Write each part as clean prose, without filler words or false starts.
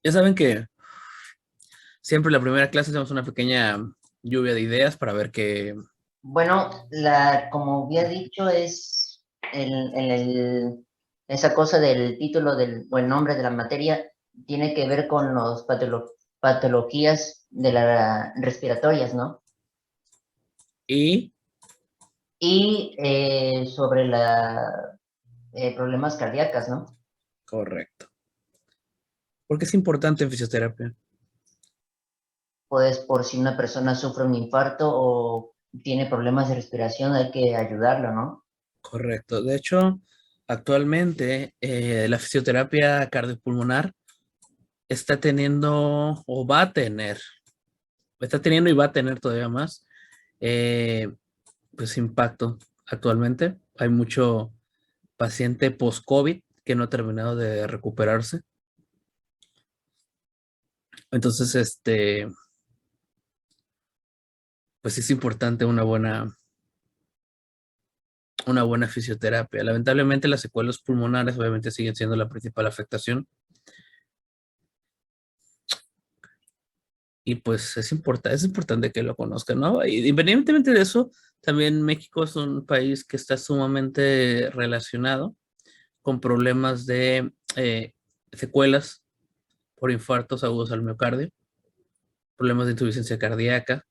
Ya saben que siempre en la primera clase hacemos una pequeña lluvia de ideas para ver qué. Bueno, como había dicho, es esa cosa del título o el nombre de la materia tiene que ver con los patologías de las respiratorias, ¿no? Y, Y sobre problemas cardíacas, ¿no? correcto. Porque es importante en fisioterapia. Pues por si una persona sufre un infarto o tiene problemas de respiración, hay que ayudarlo, ¿no? Correcto. De hecho, actualmente la fisioterapia cardiopulmonar está teniendo o va a tener, está teniendo y va a tener todavía más, eh, pues impacto actualmente. Hay mucho paciente post-COVID que no ha terminado de recuperarse. Entonces, pues es importante una buena fisioterapia. Lamentablemente las secuelas pulmonares obviamente siguen siendo la principal afectación y pues es importante que lo conozcan, ¿no? Y independientemente de eso, también México es un país que está sumamente relacionado con problemas de secuelas por infartos agudos al miocardio, problemas de insuficiencia cardíaca,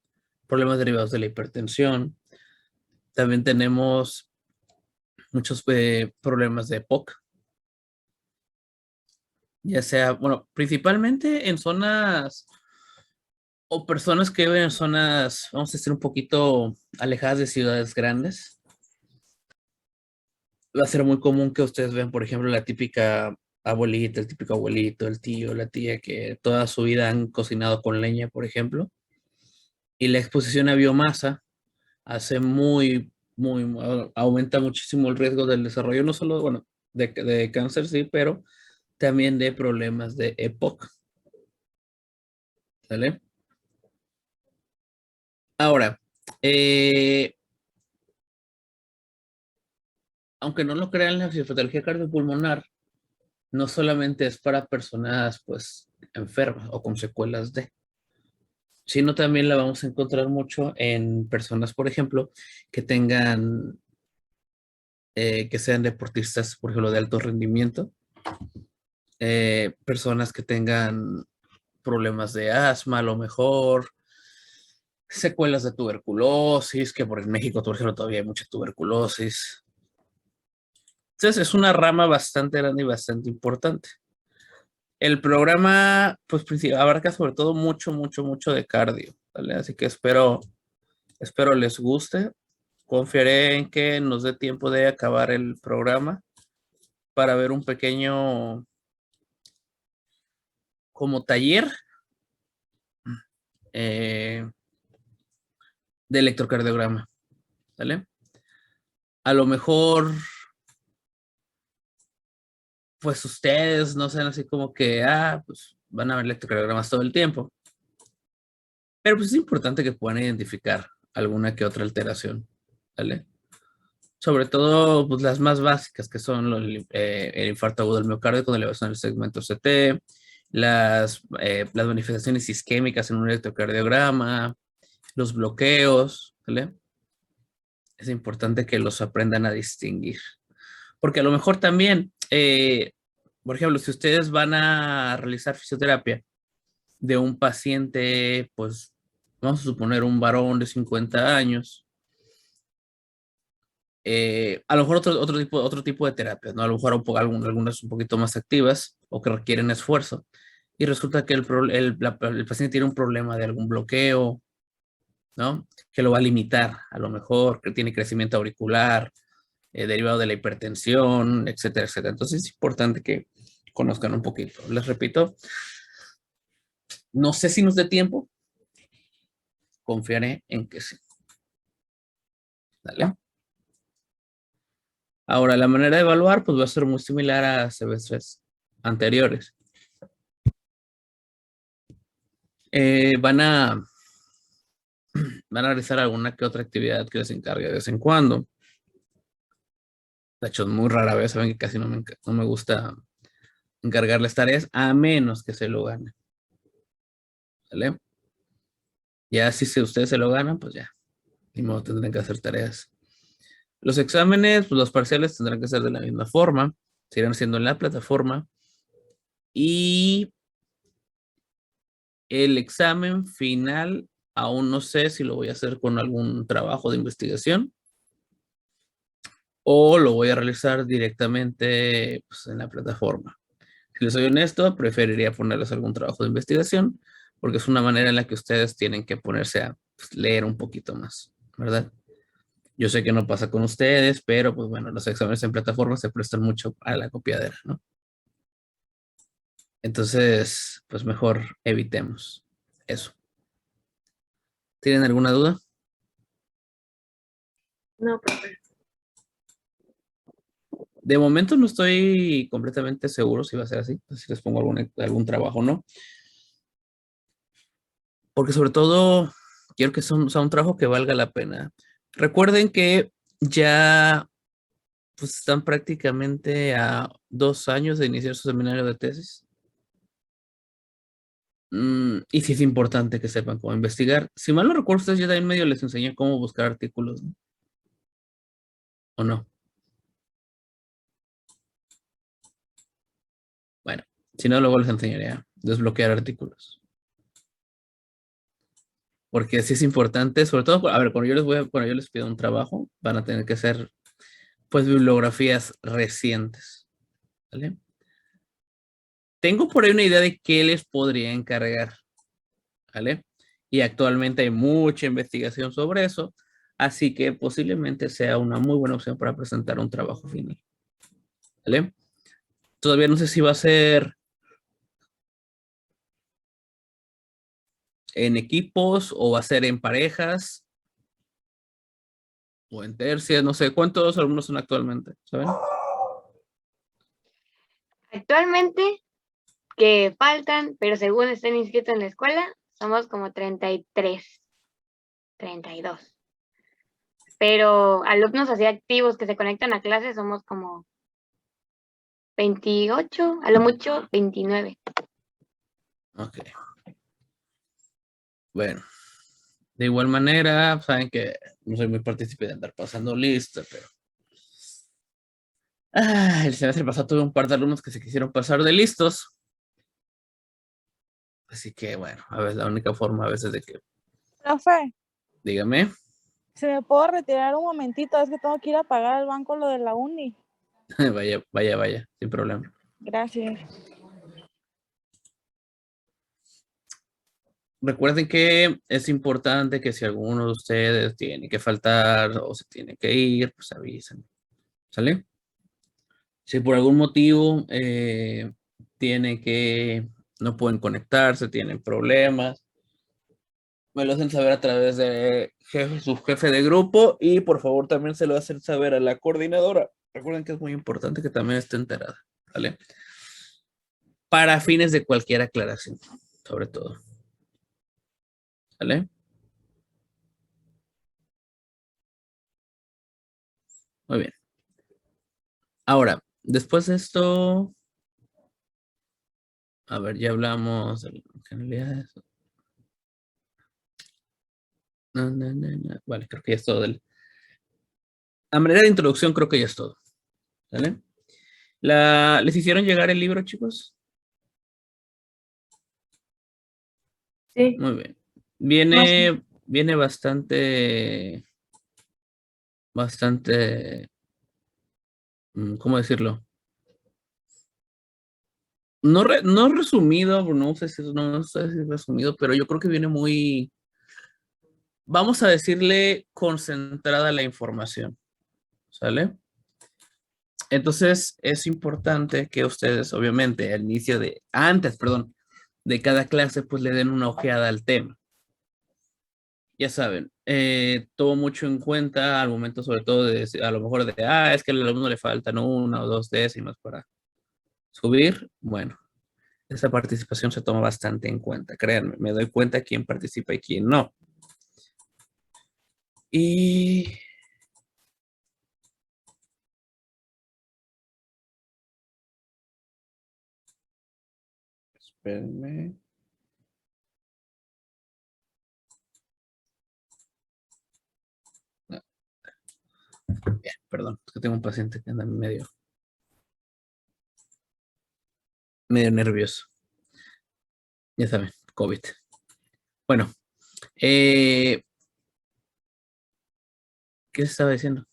problemas derivados de la hipertensión. También tenemos muchos problemas de EPOC, ya sea, bueno, principalmente en zonas o personas que viven en zonas, vamos a decir, un poquito alejadas de ciudades grandes. Va a ser muy común que ustedes vean, por ejemplo, la típica abuelita, el típico abuelito, el tío, la tía que toda su vida han cocinado con leña, por ejemplo, y la exposición a biomasa hace aumenta muchísimo el riesgo del desarrollo, no solo, bueno, de cáncer, sí, pero también de problemas de EPOC, ¿sale? Ahora, eh, aunque no lo crean, la fisiopatología cardiopulmonar no solamente es para personas, pues, enfermas o con secuelas sino también la vamos a encontrar mucho en personas, por ejemplo, que tengan, que sean deportistas, por ejemplo, de alto rendimiento, personas que tengan problemas de asma, a lo mejor, secuelas de tuberculosis, que por en México, por ejemplo, todavía hay mucha tuberculosis. Entonces, es una rama bastante grande y bastante importante. El programa, pues, abarca sobre todo mucho, mucho, mucho de cardio, ¿vale? Así que espero les guste. Confiaré en que nos dé tiempo de acabar el programa para ver un pequeño como taller eh, de electrocardiograma, ¿vale? A lo mejor, pues ustedes no sean así como que, pues van a ver electrocardiogramas todo el tiempo, pero pues es importante que puedan identificar alguna que otra alteración, ¿vale? Sobre todo, pues las más básicas, que son el infarto agudo del miocardio con elevación del segmento CT, las manifestaciones isquémicas en un electrocardiograma, los bloqueos, ¿vale? Es importante que los aprendan a distinguir. Porque a lo mejor también, por ejemplo, si ustedes van a realizar fisioterapia de un paciente, pues vamos a suponer un varón de 50 años, a lo mejor otro tipo de terapias, ¿no? A lo mejor algunas un poquito más activas o que requieren esfuerzo. Y resulta que el paciente tiene un problema de algún bloqueo, ¿no? Que lo va a limitar, a lo mejor, que tiene crecimiento auricular, derivado de la hipertensión, etcétera, etcétera. Entonces es importante que conozcan un poquito. Les repito, no sé si nos dé tiempo, confiaré en que sí. ¿Vale? Ahora, la manera de evaluar, pues va a ser muy similar a semestres anteriores. Van a realizar alguna que otra actividad que les encargue de vez en cuando. De hecho, muy rara vez, saben que casi no me gusta encargarles tareas a menos que se lo ganen. ¿Vale? Ya si ustedes se lo ganan, pues ya, ni modo, tendrán que hacer tareas. Los exámenes, pues los parciales tendrán que ser de la misma forma, seguirán siendo en la plataforma. Y el examen final, aún no sé si lo voy a hacer con algún trabajo de investigación o lo voy a realizar directamente pues, en la plataforma. Si les soy honesto, preferiría ponerles algún trabajo de investigación porque es una manera en la que ustedes tienen que ponerse a pues, leer un poquito más, ¿verdad? Yo sé que no pasa con ustedes, pero pues bueno, los exámenes en plataforma se prestan mucho a la copiadera, ¿no? Entonces, pues mejor evitemos eso. ¿Tienen alguna duda? No, profe. De momento no estoy completamente seguro si va a ser así, si les pongo algún trabajo o no. Porque sobre todo quiero que sea un trabajo que valga la pena. Recuerden que ya pues, están prácticamente a 2 años de iniciar su seminario de tesis. Y sí es importante que sepan cómo investigar. Si mal no recuerdo, ustedes ya también medio les enseñé cómo buscar artículos, ¿no? ¿O no? Bueno, si no, luego les enseñaré a desbloquear artículos. Porque sí es importante, sobre todo, a ver, cuando yo les pido un trabajo, van a tener que ser, pues, bibliografías recientes, ¿vale? Tengo por ahí una idea de qué les podría encargar, ¿vale? Y actualmente hay mucha investigación sobre eso, así que posiblemente sea una muy buena opción para presentar un trabajo final, ¿vale? Todavía no sé si va a ser en equipos o va a ser en parejas o en tercias, no sé cuántos alumnos son actualmente, ¿saben? Actualmente, que faltan, pero según estén inscritos en la escuela, somos como 33, 32. Pero alumnos así activos que se conectan a clases somos como 28, a lo mucho 29. Ok. Bueno, de igual manera, saben que no soy muy partícipe de andar pasando lista, pero el semestre pasado tuve un par de alumnos que se quisieron pasar de listos. Así que bueno, a veces la única forma a veces de que, Profe, dígame, ¿se me puedo retirar un momentito? Es que tengo que ir a pagar al banco lo de la uni. vaya, vaya, vaya, sin problema. Gracias. Recuerden que es importante que si alguno de ustedes tiene que faltar o se tiene que ir, pues avisen. ¿Sale? Si por algún motivo no pueden conectarse, tienen problemas, me lo hacen saber a través de su jefe de grupo y por favor también se lo hacen saber a la coordinadora. Recuerden que es muy importante que también esté enterada, ¿vale? Para fines de cualquier aclaración, sobre todo. ¿Vale? Muy bien. Ahora, después de esto, a ver, ya hablamos de generalidades. No. Vale, creo que ya es todo. A manera de introducción, creo que ya es todo. ¿Vale? ¿Les hicieron llegar el libro, chicos? Sí. Muy bien. Viene bastante, ¿cómo decirlo? No resumido, no sé si es resumido, pero yo creo que viene muy, vamos a decirle, concentrada la información, ¿sale? Entonces es importante que ustedes, obviamente, perdón, de cada clase, pues le den una ojeada al tema. Ya saben, tomo mucho en cuenta al momento, sobre todo, a lo mejor es que al alumno le faltan 1 o 2 décimas para subir. Bueno, esa participación se toma bastante en cuenta, créanme, me doy cuenta quién participa y quién no. Y Espérenme. No, bien, perdón, es que tengo un paciente que anda medio nervioso. Ya saben, COVID. Bueno, ¿qué se estaba diciendo?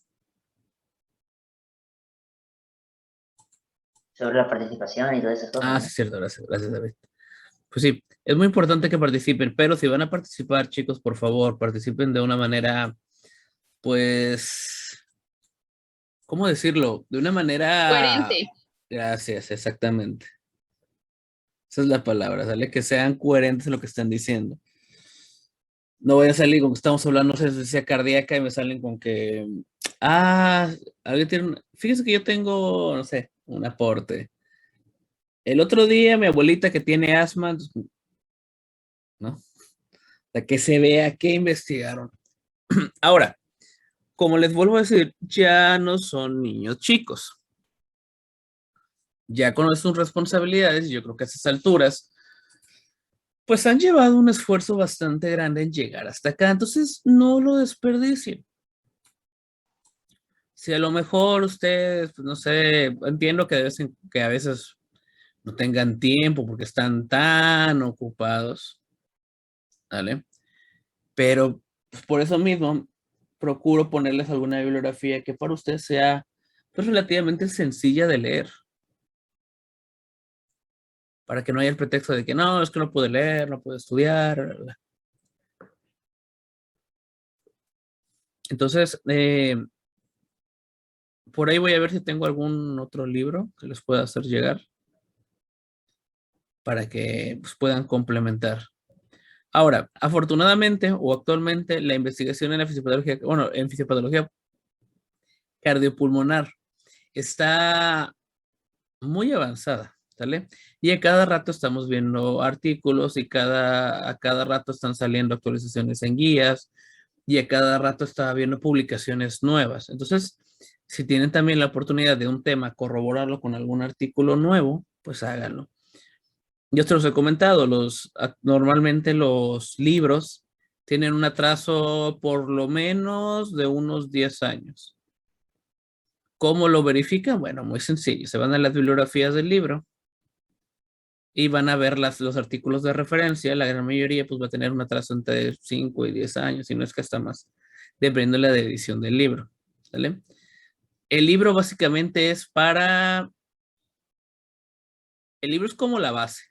Sobre la participación y todas esas cosas, Ah, ¿no? sí, es cierto, gracias, David. Pues sí, es muy importante que participen, pero si van a participar, chicos, por favor, participen de una manera, pues, ¿cómo decirlo? De una manera... Coherente. Gracias, exactamente. Esa es la palabra, ¿sale? Que sean coherentes en lo que están diciendo. No voy a salir con que estamos hablando, no sé, de necesidad cardíaca y me salen con que, alguien tiene, fíjense que yo tengo, no sé, un aporte. El otro día mi abuelita que tiene asma, ¿no? O sea, que se vea que investigaron. Ahora, como les vuelvo a decir, ya no son niños chicos. Ya con sus responsabilidades, yo creo que a esas alturas, pues han llevado un esfuerzo bastante grande en llegar hasta acá. Entonces, no lo desperdicien. Si a lo mejor ustedes, pues, no sé, entiendo que a veces no tengan tiempo porque están tan ocupados, ¿vale? Pero pues, por eso mismo procuro ponerles alguna bibliografía que para ustedes sea pues, relativamente sencilla de leer, para que no haya el pretexto de que no, es que no puedo leer, no puedo estudiar, ¿verdad? Entonces, por ahí voy a ver si tengo algún otro libro que les pueda hacer llegar para que pues, puedan complementar. Ahora, afortunadamente o actualmente la investigación en la fisiopatología, bueno, en fisiopatología cardiopulmonar está muy avanzada, ¿sale? Y a cada rato estamos viendo artículos y a cada rato están saliendo actualizaciones en guías y a cada rato está viendo publicaciones nuevas. Entonces, si tienen también la oportunidad de un tema, corroborarlo con algún artículo nuevo, pues háganlo. Yo te los he comentado, normalmente los libros tienen un atraso por lo menos de unos 10 años. ¿Cómo lo verifican? Bueno, muy sencillo. Se van a las bibliografías del libro y van a ver los artículos de referencia. La gran mayoría pues va a tener un atraso entre 5 y 10 años, si no es que hasta más, dependiendo de la edición del libro. ¿Sale? El libro básicamente el libro es como la base.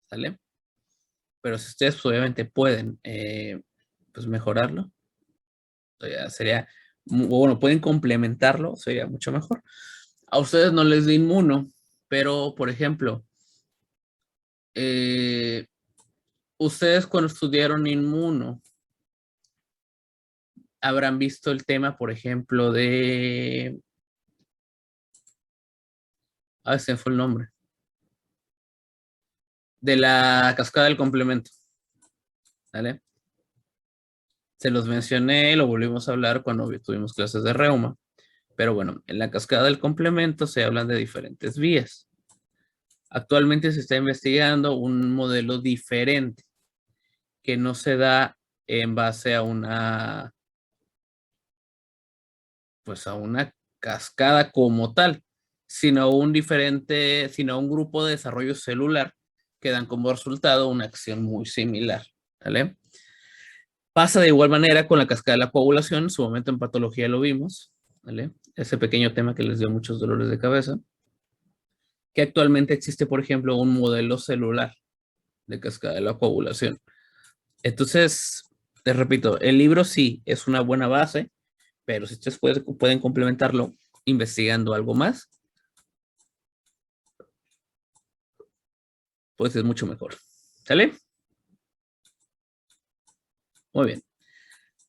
¿Sale? Pero si ustedes pues, obviamente pueden pues mejorarlo, ya sería, bueno, pueden complementarlo, sería mucho mejor. A ustedes no les da inmuno, pero por ejemplo, eh, ustedes cuando estudiaron inmuno, habrán visto el tema, por ejemplo, se me fue el nombre, de la cascada del complemento, ¿vale? Se los mencioné, lo volvimos a hablar cuando tuvimos clases de reuma, pero bueno, en la cascada del complemento se hablan de diferentes vías. Actualmente se está investigando un modelo diferente que no se da en base pues a una cascada como tal, sino sino un grupo de desarrollo celular que dan como resultado una acción muy similar, ¿vale? Pasa de igual manera con la cascada de la coagulación, en su momento en patología lo vimos, ¿vale? Ese pequeño tema que les dio muchos dolores de cabeza, que actualmente existe, por ejemplo, un modelo celular de cascada de la coagulación. Entonces, te repito, el libro sí es una buena base, pero si ustedes pueden complementarlo investigando algo más, pues es mucho mejor. ¿Sale? Muy bien.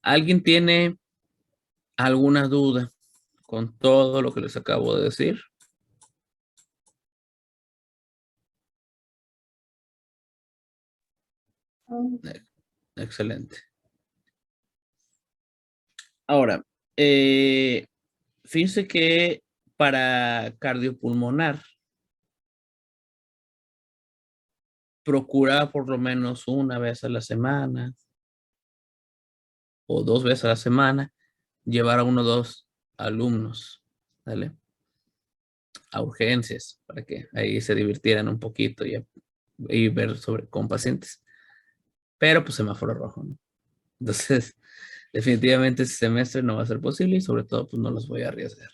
¿Alguien tiene alguna duda con todo lo que les acabo de decir? Excelente. Ahora, fíjense que para cardiopulmonar procura por lo menos una vez a la semana o 2 veces a la semana llevar a 1 o 2 alumnos, ¿vale? A urgencias para que ahí se divirtieran un poquito y ver con pacientes. Pero pues semáforo rojo, ¿no? Entonces, definitivamente este semestre no va a ser posible y sobre todo pues no los voy a arriesgar.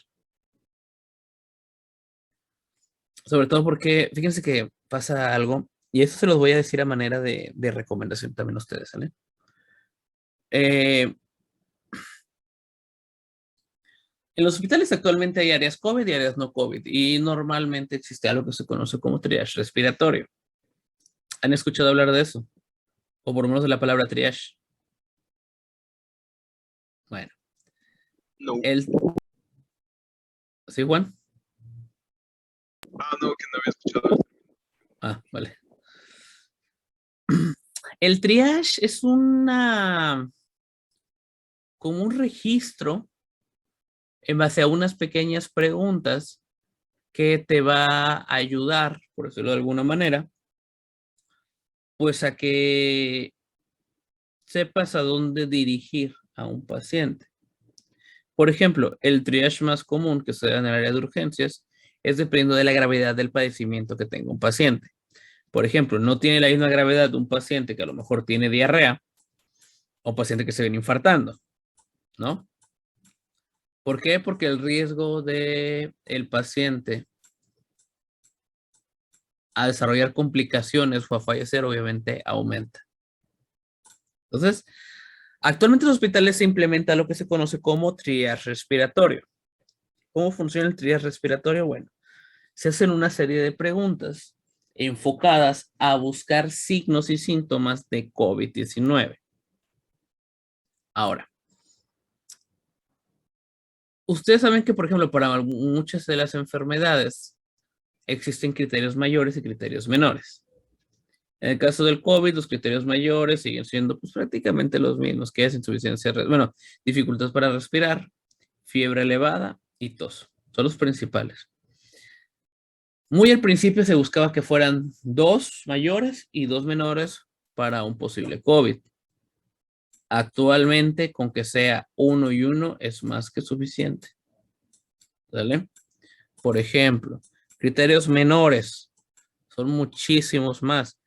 Sobre todo porque, fíjense que pasa algo, y eso se los voy a decir a manera de recomendación también a ustedes, ¿vale? En los hospitales actualmente hay áreas COVID y áreas no COVID, y normalmente existe algo que se conoce como triage respiratorio. ¿Han escuchado hablar de eso? O por lo menos de la palabra triage. Bueno, No. ¿Sí, Juan? No, que no había escuchado eso. Ah, vale. El triage es como un registro en base a unas pequeñas preguntas que te va a ayudar, por decirlo de alguna manera, pues a que sepas a dónde dirigir a un paciente. Por ejemplo, el triage más común que se da en el área de urgencias es dependiendo de la gravedad del padecimiento que tenga un paciente. Por ejemplo, no tiene la misma gravedad de un paciente que a lo mejor tiene diarrea o un paciente que se viene infartando, ¿no? ¿Por qué? Porque el riesgo del paciente a desarrollar complicaciones o a fallecer obviamente aumenta. Entonces, actualmente en los hospitales se implementa lo que se conoce como triage respiratorio. ¿Cómo funciona el triage respiratorio? Bueno, se hacen una serie de preguntas enfocadas a buscar signos y síntomas de COVID-19. Ahora, ustedes saben que, por ejemplo, para muchas de las enfermedades existen criterios mayores y criterios menores. En el caso del COVID, los criterios mayores siguen siendo pues, prácticamente los mismos, que es insuficiencia, dificultad para respirar, fiebre elevada y tos. Son los principales. Muy al principio se buscaba que fueran 2 mayores y 2 menores para un posible COVID. Actualmente, con que sea 1 y 1 es más que suficiente. ¿Vale? Por ejemplo, criterios menores son muchísimos más.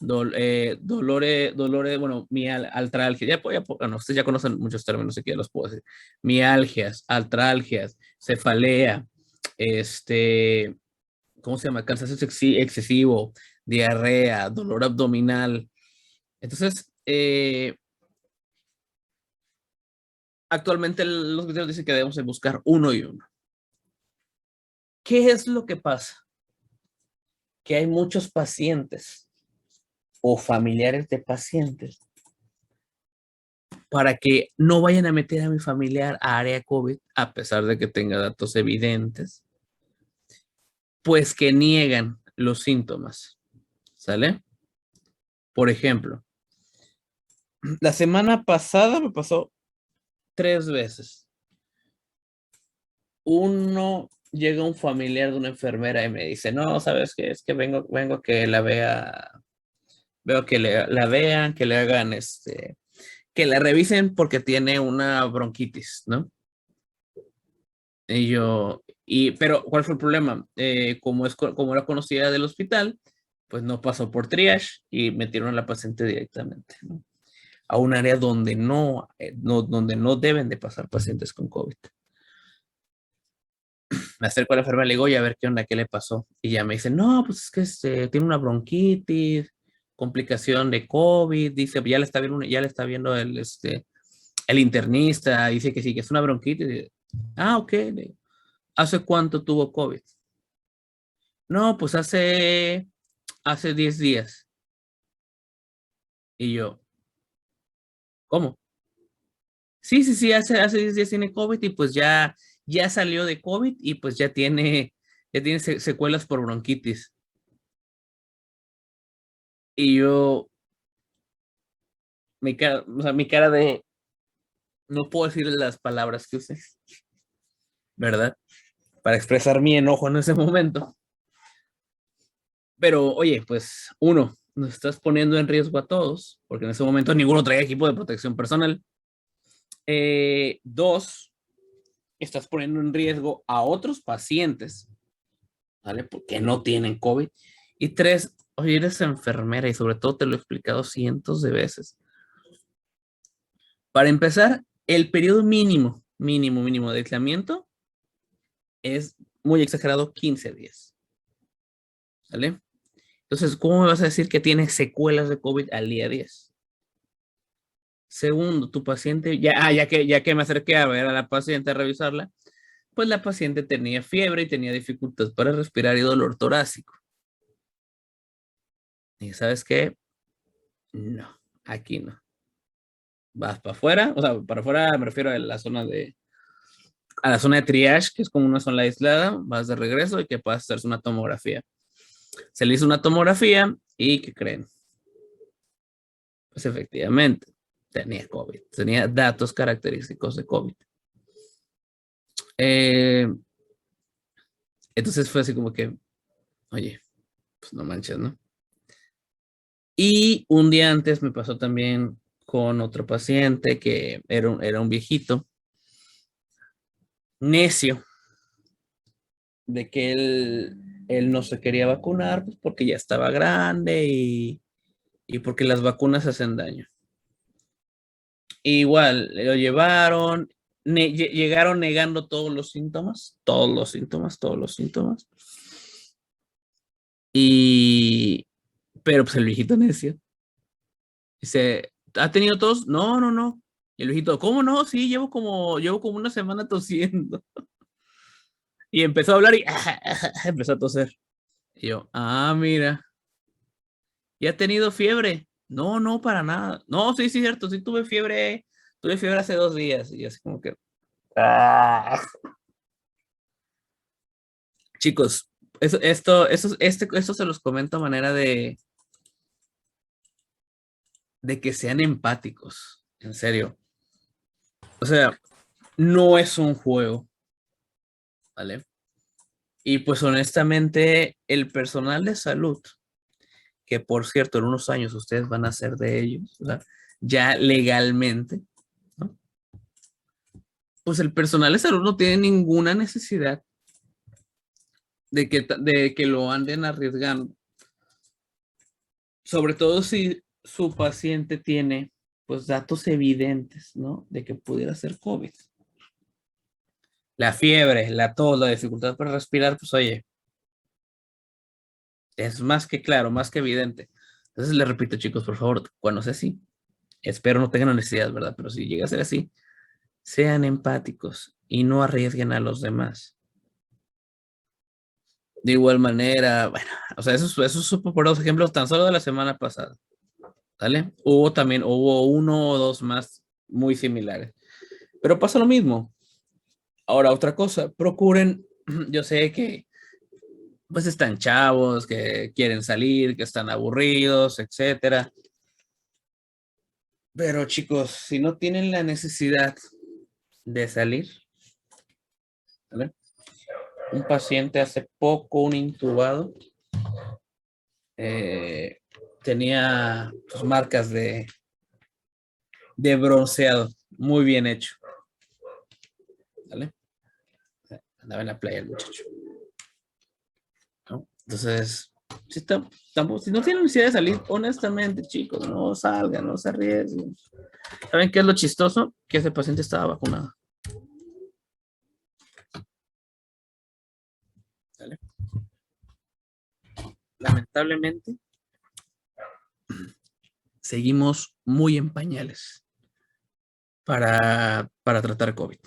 Dolores, bueno, artralgia. Bueno, ustedes ya conocen muchos términos, así que ya los puedo decir. Mialgias, artralgias, cefalea, ¿cómo se llama? Cansancio excesivo, diarrea, dolor abdominal. Entonces, actualmente los criterios dicen que debemos de buscar 1 y 1. ¿Qué es lo que pasa? Que hay muchos pacientes o familiares de pacientes para que no vayan a meter a mi familiar a área COVID, a pesar de que tenga datos evidentes, pues que niegan los síntomas. ¿Sale? Por ejemplo, la semana pasada me pasó 3 veces. Llega un familiar de una enfermera y me dice, no, ¿sabes qué? Es que vengo a que la vea, veo que la vean, que le hagan que la revisen porque tiene una bronquitis, ¿no? Pero ¿cuál fue el problema? Como era conocida del hospital, pues no pasó por triage y metieron a la paciente directamente, ¿no? A un área donde donde no deben de pasar pacientes con COVID. Me acerco a la enfermera y le digo, oye, a ver qué onda, qué le pasó. Y ya me dice, no, pues es que tiene una bronquitis, complicación de COVID, dice, ya le está viendo el internista, dice que sí, que es una bronquitis. Ok. ¿Hace cuánto tuvo COVID? No, pues hace 10 días. Y yo, ¿cómo? Sí, hace 10 días tiene COVID y pues ya salió de COVID y pues ya tiene secuelas por bronquitis. Y yo, mi cara de, no puedo decir las palabras que usé, ¿verdad? Para expresar mi enojo en ese momento. Pero, oye, pues, nos estás poniendo en riesgo a todos, porque en ese momento ninguno traía equipo de protección personal. 2, estás poniendo en riesgo a otros pacientes, ¿vale? Porque no tienen COVID. Y 3, oye, eres enfermera y sobre todo te lo he explicado cientos de veces. Para empezar, el periodo mínimo de aislamiento es muy exagerado, 15 días. ¿Vale? Entonces, ¿cómo me vas a decir que tienes secuelas de COVID al día 10? Segundo, tu paciente, ya que me acerqué a ver a la paciente a revisarla, pues la paciente tenía fiebre y tenía dificultad para respirar y dolor torácico. ¿Y sabes qué? No, aquí no. Vas para afuera, o sea, para afuera me refiero a la zona de triage, que es como una zona aislada, vas de regreso y que puedas hacerse una tomografía. Se le hizo una tomografía y ¿qué creen? Pues efectivamente, tenía COVID, tenía datos característicos de COVID. Entonces fue así como que, oye, pues no manches, ¿no? Y un día antes me pasó también con otro paciente que era un viejito, necio, de que él no se quería vacunar pues porque ya estaba grande y porque las vacunas hacen daño. Igual, lo llevaron, llegaron negando todos los síntomas. Pero pues el viejito necio dice, ¿ha tenido tos? No, no, no. Y el viejito, ¿cómo no? Sí, llevo como una semana tosiendo. Y empezó a hablar y empezó a toser. Y yo, mira, ¿y ha tenido fiebre? No, no, para nada. No, sí, sí, cierto, sí tuve fiebre hace 2 días. Y así como que, chicos, esto se los comento a manera de que sean empáticos, en serio. O sea, no es un juego, ¿vale? Y pues honestamente, el personal de salud, que por cierto, en unos años ustedes van a ser de ellos, o sea, ya legalmente, ¿no? Pues el personal de salud no tiene ninguna necesidad de que lo anden arriesgando. Sobre todo si su paciente tiene, pues, datos evidentes, ¿no? De que pudiera ser COVID. La fiebre, la tos, la dificultad para respirar, pues, oye, es más que claro, más que evidente. Entonces, les repito, chicos, por favor, cuando sea así, espero no tengan necesidad, ¿verdad? Pero si llega a ser así, sean empáticos y no arriesguen a los demás. De igual manera, bueno, o sea, esos son por los ejemplos tan solo de la semana pasada, ¿vale? Hubo 1 o 2 más muy similares. Pero pasa lo mismo. Ahora, otra cosa, procuren, yo sé que pues están chavos, que quieren salir, que están aburridos, etcétera. Pero chicos, si no tienen la necesidad de salir, ¿vale? Un paciente hace poco, un intubado, tenía pues, marcas de bronceado, muy bien hecho, ¿vale? Andaba en la playa el muchacho, ¿no? Entonces, si no tienen necesidad de salir, honestamente, chicos, no salgan, no se arriesguen. ¿Saben qué es lo chistoso? Que ese paciente estaba vacunado. ¿Vale? Lamentablemente, seguimos muy en pañales para tratar COVID.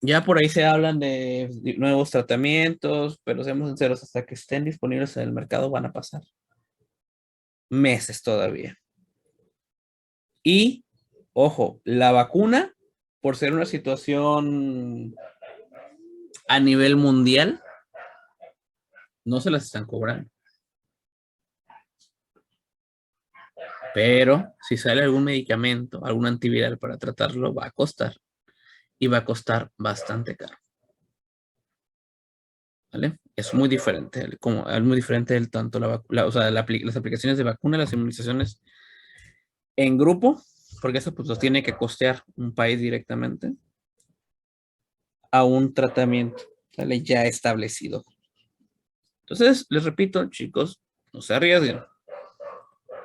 Ya por ahí se hablan de nuevos tratamientos, pero seamos sinceros, hasta que estén disponibles en el mercado van a pasar meses todavía. Y, ojo, la vacuna, por ser una situación a nivel mundial, no se las están cobrando. Pero si sale algún medicamento, algún antiviral para tratarlo, va a costar. Y va a costar bastante caro. ¿Vale? es muy diferente, como, es muy diferente el tanto o sea, las aplicaciones de vacuna, las inmunizaciones en grupo, porque eso pues los tiene que costear un país directamente, a un tratamiento, ¿sale? Ya establecido. Entonces, les repito, chicos, no se arriesguen.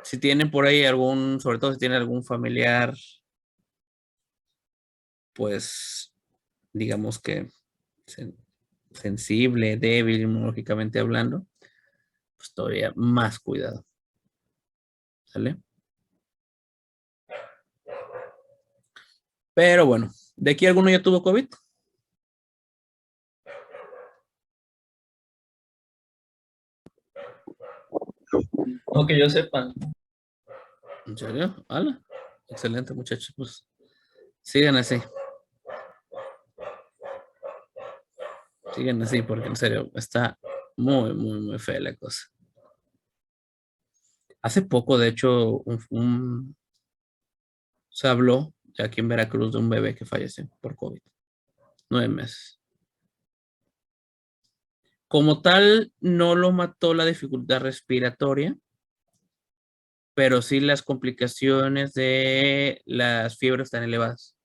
Si tienen por ahí sobre todo si tienen algún familiar, pues, digamos que sensible, débil, inmunológicamente hablando, pues todavía más cuidado. ¿Sale? Pero bueno, ¿de aquí alguno ya tuvo COVID? No que yo sepa. ¿En serio? ¿Hala? Excelente, muchachos. Pues sigan así. Sigan así, porque en serio, está muy, muy, muy fea la cosa. Hace poco, de hecho, se habló aquí en Veracruz de un bebé que falleció por COVID. 9 meses. Como tal, no lo mató la dificultad respiratoria, pero sí las complicaciones de las fiebres tan elevadas.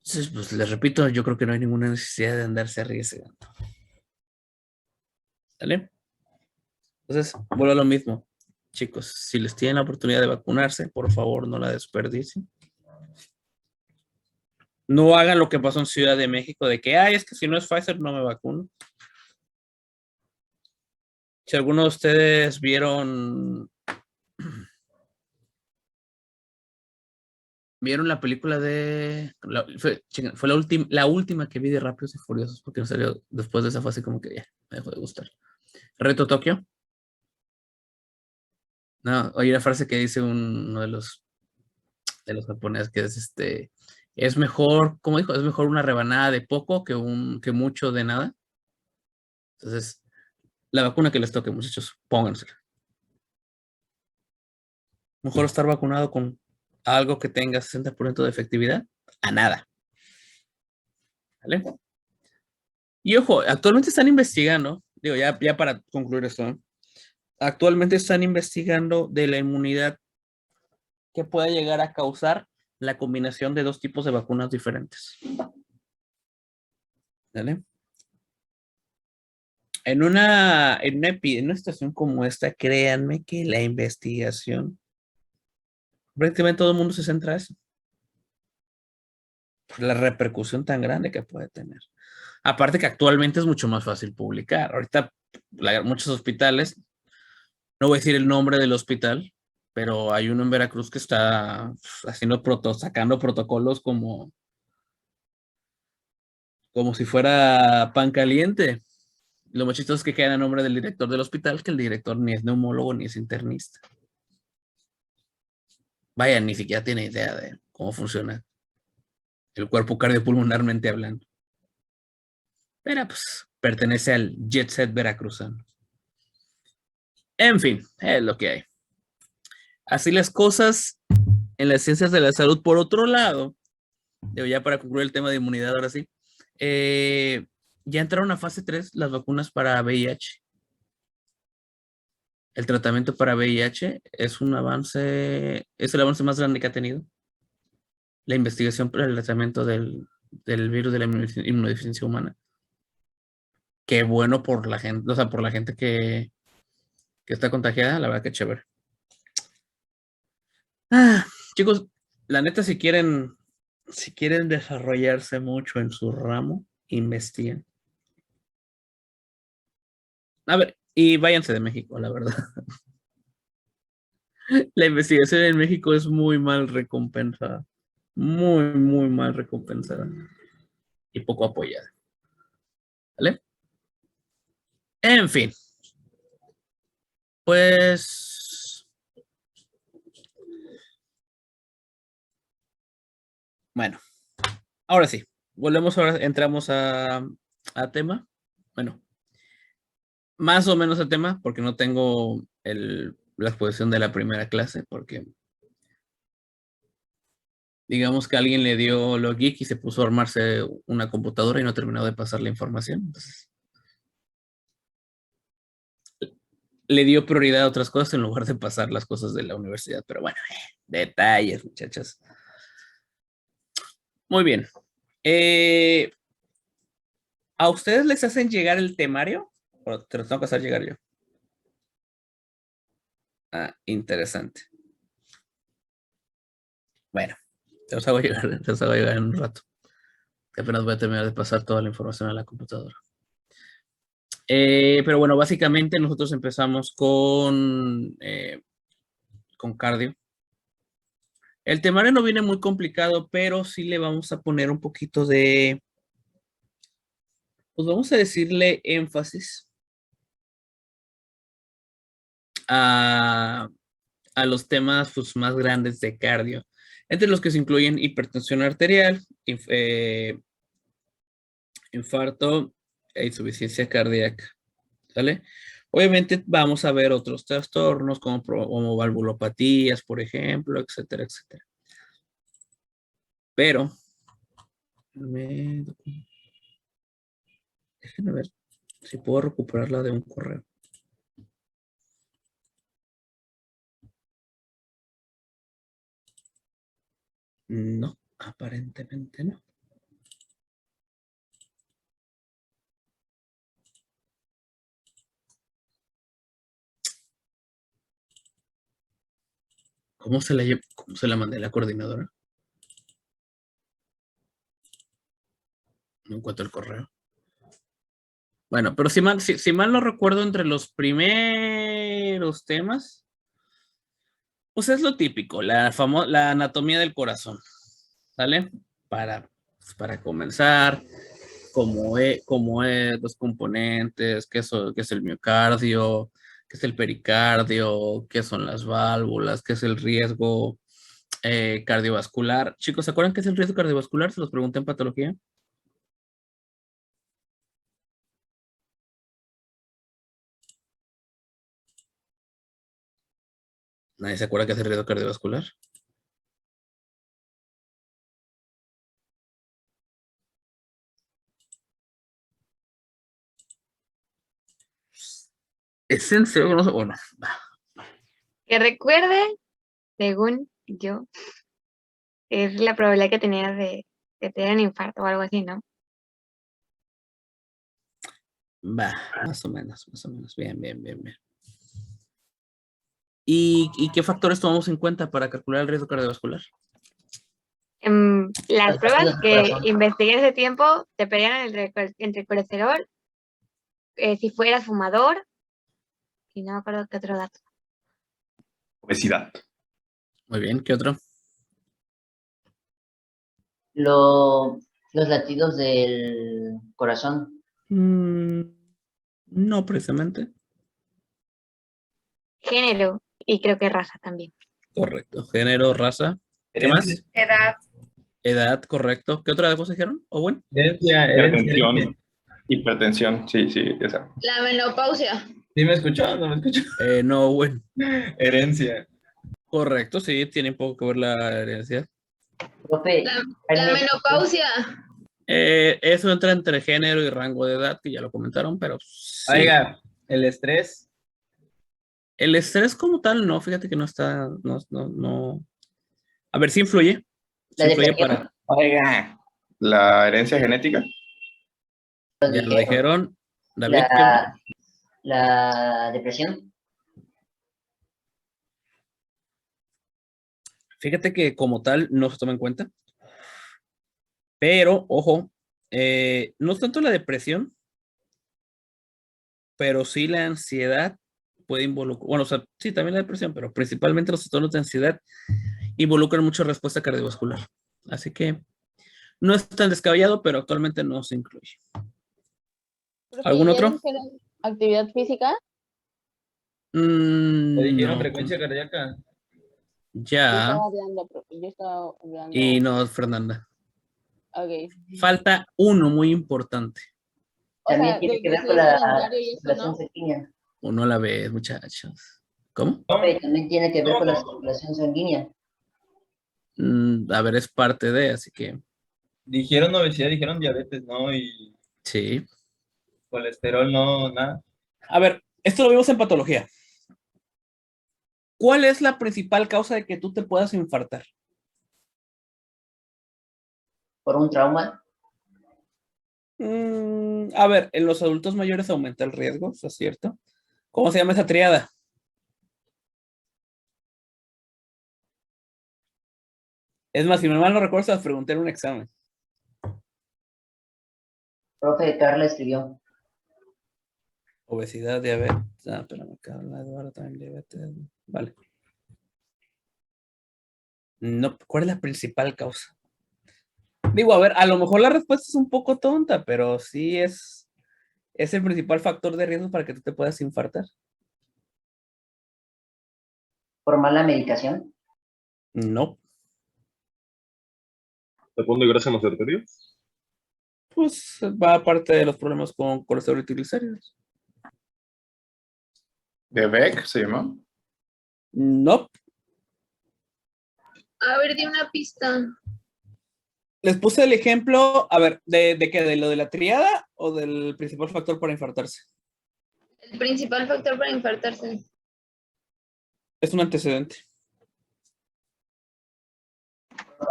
Entonces, pues les repito, yo creo que no hay ninguna necesidad de andarse arriesgando. ¿Vale? Entonces, vuelvo a lo mismo. Chicos, si les tienen la oportunidad de vacunarse, por favor, no la desperdicien. No hagan lo que pasó en Ciudad de México, de que, ay, es que si no es Pfizer, no me vacuno. Si alguno de ustedes vieron la película fue la última que vi de Rápidos y Furiosos, porque no salió después de esa fase como que ya, me dejó de gustar. Reto Tokio. No, oye la frase que dice uno de los japoneses que es mejor, ¿cómo dijo? Es mejor una rebanada de poco que mucho de nada. Entonces, la vacuna que les toque, muchachos, póngansela. Mejor estar vacunado con algo que tenga 60% de efectividad a nada. ¿Vale? Y ojo, actualmente están investigando, digo, ya para concluir esto, ¿no? Actualmente están investigando de la inmunidad que pueda llegar a causar la combinación de dos tipos de vacunas diferentes. ¿Vale? En una situación como esta, créanme que la investigación, prácticamente todo el mundo se centra en eso. Por la repercusión tan grande que puede tener. Aparte que actualmente es mucho más fácil publicar. Ahorita muchos hospitales, no voy a decir el nombre del hospital, pero hay uno en Veracruz que está sacando protocolos como si fuera pan caliente. Lo más chistoso es que queda a nombre del director del hospital, que el director ni es neumólogo ni es internista. Vaya, ni siquiera tiene idea de cómo funciona el cuerpo cardiopulmonarmente hablando. Pero pues pertenece al jet set veracruzano. En fin, es lo que hay. Así las cosas en las ciencias de la salud. Por otro lado, ya para concluir el tema de inmunidad, ahora sí, ya entraron a fase 3 las vacunas para VIH. El tratamiento para VIH es el avance más grande que ha tenido la investigación para el tratamiento del virus de la inmunodeficiencia humana. Qué bueno por la gente, o sea, por la gente que está contagiada, la verdad que chévere. Chicos, la neta, si quieren desarrollarse mucho en su ramo, investiguen. A ver, y váyanse de México, la verdad. La investigación en México es muy mal recompensada. Muy, muy mal recompensada. Y poco apoyada. ¿Vale? En fin. Pues... Bueno. Ahora sí. Entramos a tema. Bueno. Más o menos a tema, porque no tengo la exposición de la primera clase, porque Digamos que alguien le dio lo geek y se puso a armarse una computadora y no terminó de pasar la información. Entonces, le dio prioridad a otras cosas en lugar de pasar las cosas de la universidad. Pero bueno, detalles, muchachos. Muy bien. ¿A ustedes les hacen llegar el temario? ¿O te lo tengo que hacer llegar yo? Ah, interesante. Bueno, te los hago llegar en un rato. Que apenas voy a terminar de pasar toda la información a la computadora. Pero bueno, básicamente nosotros empezamos con cardio. El temario no viene muy complicado, pero sí le vamos a poner un poquito de, pues vamos a decirle énfasis a los temas pues, más grandes de cardio, entre los que se incluyen hipertensión arterial, infarto e insuficiencia cardíaca, ¿sale? Obviamente vamos a ver otros trastornos como valvulopatías, por ejemplo, etcétera, etcétera. Pero, déjenme ver si puedo recuperarla de un correo. No, aparentemente no. ¿Cómo se la mandé a la coordinadora? No encuentro el correo. Bueno, pero si mal no recuerdo, entre los primeros temas, pues es lo típico, la anatomía del corazón, ¿sale? Para comenzar, cómo es los componentes, qué es el miocardio, qué es el pericardio, qué son las válvulas, qué es el riesgo cardiovascular. Chicos, ¿se acuerdan qué es el riesgo cardiovascular? Se los pregunté en patología. ¿Nadie se acuerda qué es el riesgo cardiovascular? ¿Es en serio? No sé, bueno, Que recuerde, según yo, es la probabilidad que tenías de tener un infarto o algo así, ¿no? va, más o menos, bien, bien, bien, bien. ¿Y qué factores tomamos en cuenta para calcular el riesgo cardiovascular? Las pruebas latidos del que corazón. investigué en ese tiempo te pedían entre colesterol, si fueras fumador, y no me acuerdo qué otro dato. Obesidad. Muy bien, ¿qué otro? Los latidos del corazón. No, precisamente. Género, y creo que raza también. Correcto. Género, raza. ¿Qué más? Edad. Edad, correcto. ¿Qué otra cosa dijeron? ¿O bueno? Hipertensión. Hipertensión, sí, esa. La menopausia. ¿Sí me escuchó? ¿No me escuchó? No, bueno. Herencia. Correcto, sí, tiene un poco que ver la herencia. Profe, La menopausia. Eso entra entre género y rango de edad, que ya lo comentaron, pero sí. Oiga, el estrés. El estrés como tal, no, fíjate que no está, no. A ver, sí influye. Sí La influye depresión. Oiga. La herencia genética. Ya lo dijeron. David, La depresión. fíjate que como tal no se toma en cuenta. Pero, ojo, no es tanto la depresión, pero sí la ansiedad puede involucrar, bueno, o sea, sí, también la depresión, pero principalmente los trastornos de ansiedad involucran mucha respuesta cardiovascular. Así que no es tan descabellado, pero actualmente no se incluye. ¿Algún otro? ¿Actividad física? ¿Le dijeron No, frecuencia cardíaca? Yo ya. estaba hablando, profe. Yo estaba hablando. Y no, Fernanda. Ok. Falta uno muy importante. También tiene que ver con la circulación ¿no? sanguínea. Uno a la vez, muchachos. ¿Cómo? Profe, también tiene que ver con la circulación sanguínea. A ver, es parte de, así que Dijeron obesidad, dijeron diabetes, ¿no? Y sí. colesterol, no, nada. A ver, esto lo vimos en patología. ¿Cuál es la principal causa de que tú te puedas infartar? Por un trauma. A ver, en los adultos mayores aumenta el riesgo, ¿eso es cierto? ¿Cómo se llama esa triada? Es más, si mal no recuerdo, se las pregunté en un examen. Profe, Carla escribió. Obesidad, diabetes. Espérame, Carla, Eduardo, también diabetes. Vale. No, ¿cuál es la principal causa? Digo, a ver, a lo mejor la respuesta es un poco tonta, pero sí es el principal factor de riesgo para que tú te puedas infartar. Por mala medicación. No, ¿Tapón de grasa en las arterias? pues va aparte de los problemas con colesterol y triglicéridos. ¿De Beck se llama? No, A ver, di una pista. les puse el ejemplo, a ver, ¿de qué? ¿De lo de la triada o del principal factor para infartarse? El principal factor para infartarse. Es un antecedente.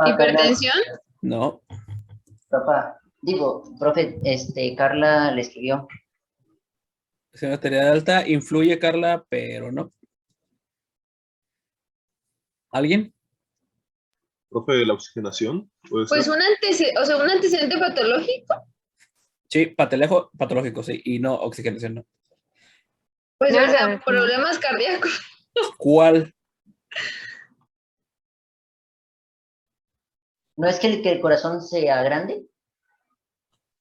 ¿Hipertensión? No, Profe, Carla le escribió. es una arteria alta, influye, Carla, pero no. ¿Alguien? ¿Profe, la oxigenación? ¿Puede Pues ser? un antecedente patológico. Sí, patológico, sí, y no oxigenación, no. Pues No, o sea, no. problemas cardíacos. ¿Cuál? ¿No es que el corazón sea grande?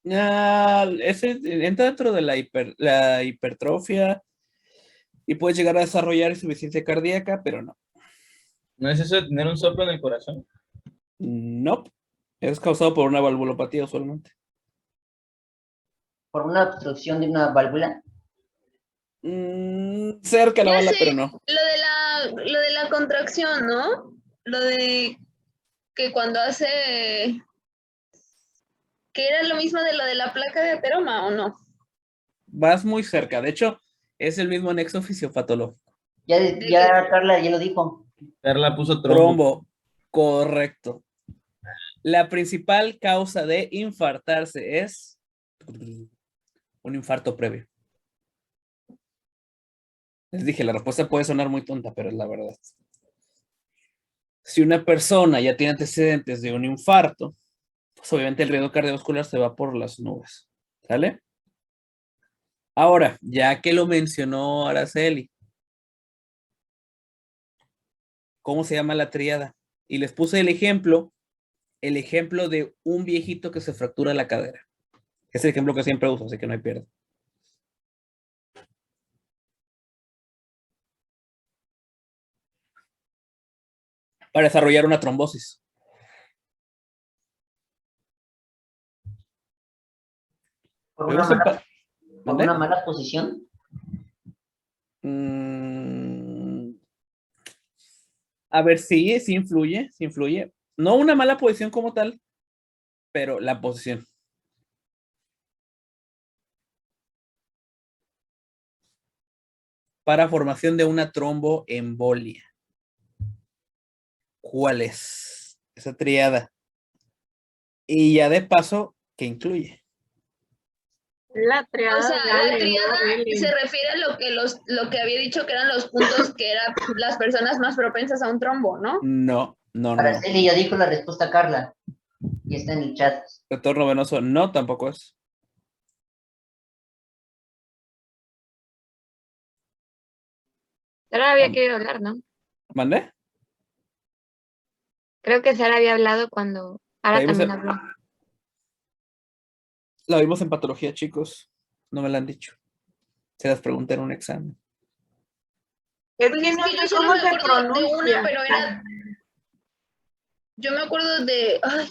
Ese entra dentro de la hipertrofia y puedes llegar a desarrollar insuficiencia cardíaca, pero no. ¿No es eso de tener un soplo en el corazón? No, es causado por una valvulopatía usualmente. ¿Por una obstrucción de una válvula? Cerca la Ya bala, sé. pero no. Lo de la contracción, ¿no? Lo de que cuando hace... que era lo mismo de lo de la placa de ateroma, ¿o no? Vas muy cerca. De hecho, es el mismo anexo fisiopatológico. Ya Carla ya lo dijo. Carla puso Trombo. Correcto. La principal causa de infartarse es un infarto previo. Les dije, la respuesta puede sonar muy tonta, pero es la verdad. Si una persona ya tiene antecedentes de un infarto, pues obviamente el riesgo cardiovascular se va por las nubes. ¿Sale? Ahora, ya que lo mencionó Araceli, ¿cómo se llama la tríada? Y les puse el ejemplo de un viejito que se fractura la cadera. Es el ejemplo que siempre uso, así que no hay pierde. Para desarrollar una trombosis. ¿Por ¿Me gusta por una mala posición? A ver, sí influye, sí influye. No una mala posición como tal, pero la posición. Para formación de una tromboembolia. ¿Cuál es esa triada? Y ya de paso, ¿qué incluye? La triada. O sea, la triada se refiere a lo que había dicho que eran los puntos que eran las personas más propensas a un trombo, ¿no? No. Araceli ya dijo la respuesta a Carla. Y está en el chat. Retorno venoso, no, tampoco es. Sara había querido hablar, ¿no? ¿Mandé? Creo que Sara había hablado cuando Ara también habló. La vimos en patología, chicos. No me la han dicho. Se las pregunté en un examen. Es que Es no que sé yo solo cómo me se acuerdo de una, pronuncia. pero era... Yo me acuerdo de... Ay,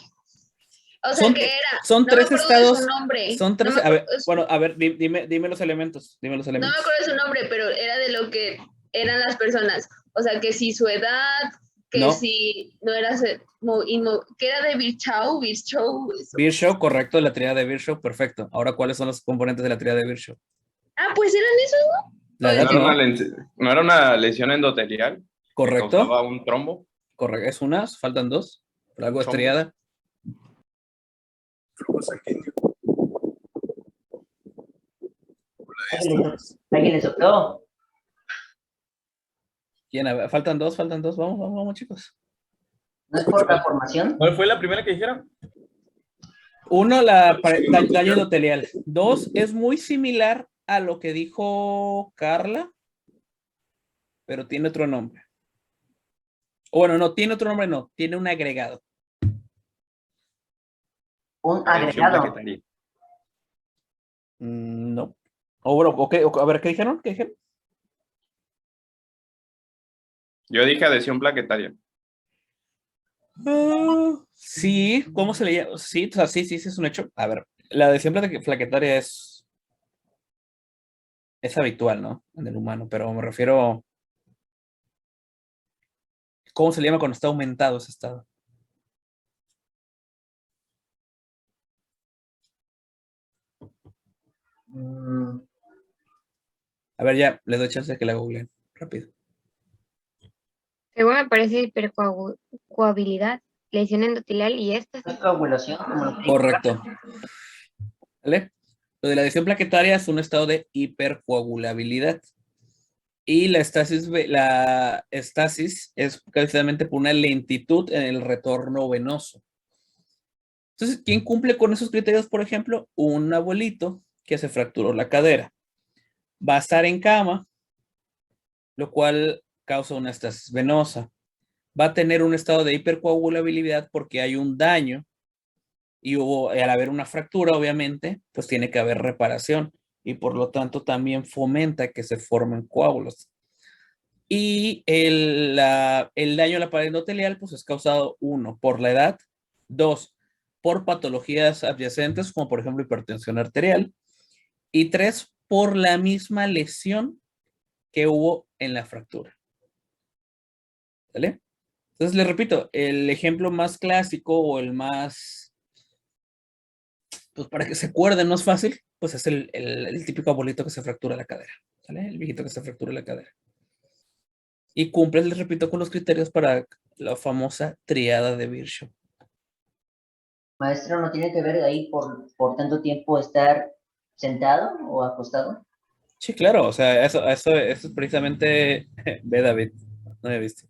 o sea, Son- que era... son no tres me acuerdo estados, de su nombre. Son tres. No me A ver, acuerdo- bueno, a ver, dime los elementos. Dime los No me elementos. acuerdo de su nombre, pero era de lo que eran las personas. O sea, que si su edad, que No. si no era, que era de Virchow, eso. Virchow, correcto, la tríada de Virchow, perfecto. Ahora, ¿cuáles son los componentes de la tríada de Virchow? Ah, pues eran esos, ¿no? La ¿No edad, era ¿no? ¿no era una lesión endotelial que Correcto, causaba un trombo? correcto. Es una, faltan dos. Por algo es Trombo. triada. ¿Alguien le sopló? ¿Quién? A ver, faltan dos. Vamos, vamos, vamos, chicos. ¿No es por la formación? ¿Cuál fue la primera que dijeron? Uno, daño endotelial. Dos, es muy similar a lo que dijo Carla, pero tiene otro nombre. O bueno, no, tiene otro nombre, no, tiene un agregado. Un Adhesión agregado. plaquetaria. No. O bueno, a ver, ¿qué dijeron? ¿Qué dijeron? Yo dije adhesión plaquetaria. Sí, ¿cómo se le llama? Sí, o sea, sí, es un hecho. A ver, la adhesión plaquetaria es habitual, ¿no? En el humano, pero me refiero. ¿Cómo se le llama cuando está aumentado ese estado? Mm, A ver, ya, les doy chance de que la googleen rápido. Según me parece hipercoagulabilidad, lesión endotelial y esta. ¿no es coagulación? Como lo que dijo Correcto. ¿Vale? Lo de la adhesión plaquetaria es un estado de hipercoagulabilidad. Y la estasis es precisamente por una lentitud en el retorno venoso. Entonces, ¿quién cumple con esos criterios? Por ejemplo, un abuelito que se fracturó la cadera. Va a estar en cama, lo cual causa una estasis venosa. Va a tener un estado de hipercoagulabilidad porque hay un daño y al haber una fractura, obviamente, pues tiene que haber reparación y por lo tanto también fomenta que se formen coágulos. Y el daño a la pared endotelial pues es causado, uno, por la edad, dos, por patologías adyacentes como por ejemplo hipertensión arterial y tres, por la misma lesión que hubo en la fractura. ¿Vale? Entonces, les repito, el ejemplo más clásico o el más, pues para que se acuerden más fácil, pues es el típico abuelito que se fractura la cadera, ¿vale? El viejito que se fractura la cadera. Y cumple, les repito, con los criterios para la famosa triada de Virchow. Maestro, ¿no tiene que ver ahí por tanto tiempo estar sentado o acostado? Sí, claro, o sea, eso es precisamente, ve David, no he visto.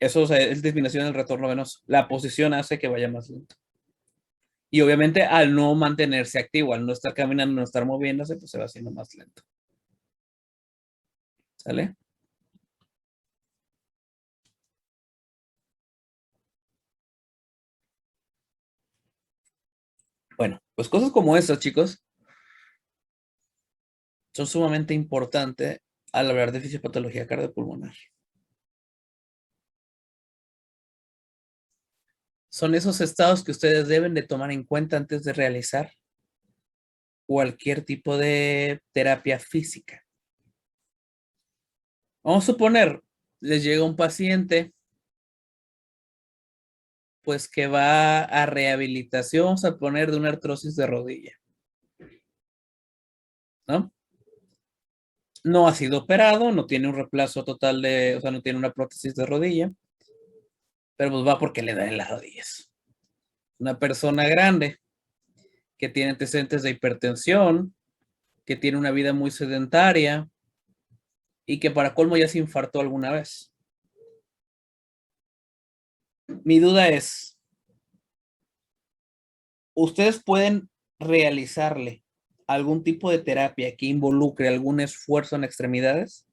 Eso, o sea, es disminución del retorno venoso. La posición hace que vaya más lento. Y obviamente al no mantenerse activo, al no estar caminando, no estar moviéndose, pues se va haciendo más lento. ¿Sale? Bueno, pues cosas como esas, chicos, son sumamente importantes al hablar de fisiopatología cardiopulmonar. Son esos estados que ustedes deben de tomar en cuenta antes de realizar cualquier tipo de terapia física. Vamos a suponer, les llega un paciente, pues que va a rehabilitación, vamos a poner de una artrosis de rodilla, ¿no? No ha sido operado, no tiene un reemplazo total o sea, no tiene una prótesis de rodilla, pero pues va porque le da en las rodillas. Una persona grande que tiene antecedentes de hipertensión, que tiene una vida muy sedentaria y que para colmo ya se infartó alguna vez. Mi duda es, ¿ustedes pueden realizarle algún tipo de terapia que involucre algún esfuerzo en extremidades?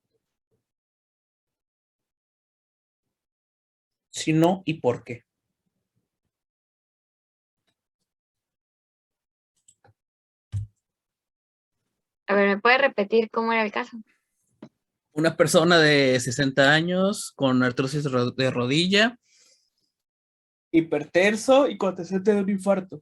Si no, ¿y por qué? A ver, ¿me puede repetir cómo era el caso? Una persona de 60 años con artrosis de rodilla, hipertenso y con antecedentes de un infarto.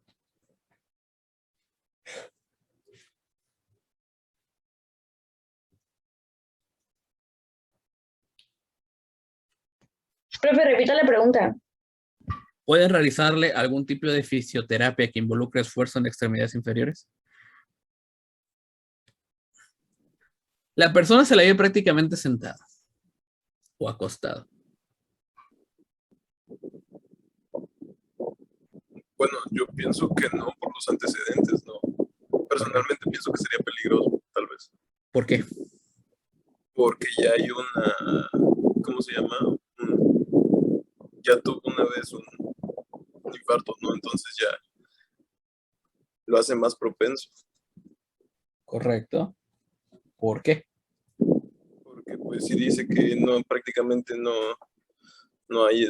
Profe, repita la pregunta. ¿Pueden realizarle algún tipo de fisioterapia que involucre esfuerzo en extremidades inferiores? La persona se la ve prácticamente sentada o acostado. Bueno, yo pienso que no por los antecedentes, no. Personalmente pienso que sería peligroso, tal vez. ¿Por qué? Porque ya hay una, ¿cómo se llama? Ya tuvo una vez un infarto, ¿no? Entonces ya lo hace más propenso. Correcto. ¿Por qué? Porque pues si dice que no, prácticamente no hay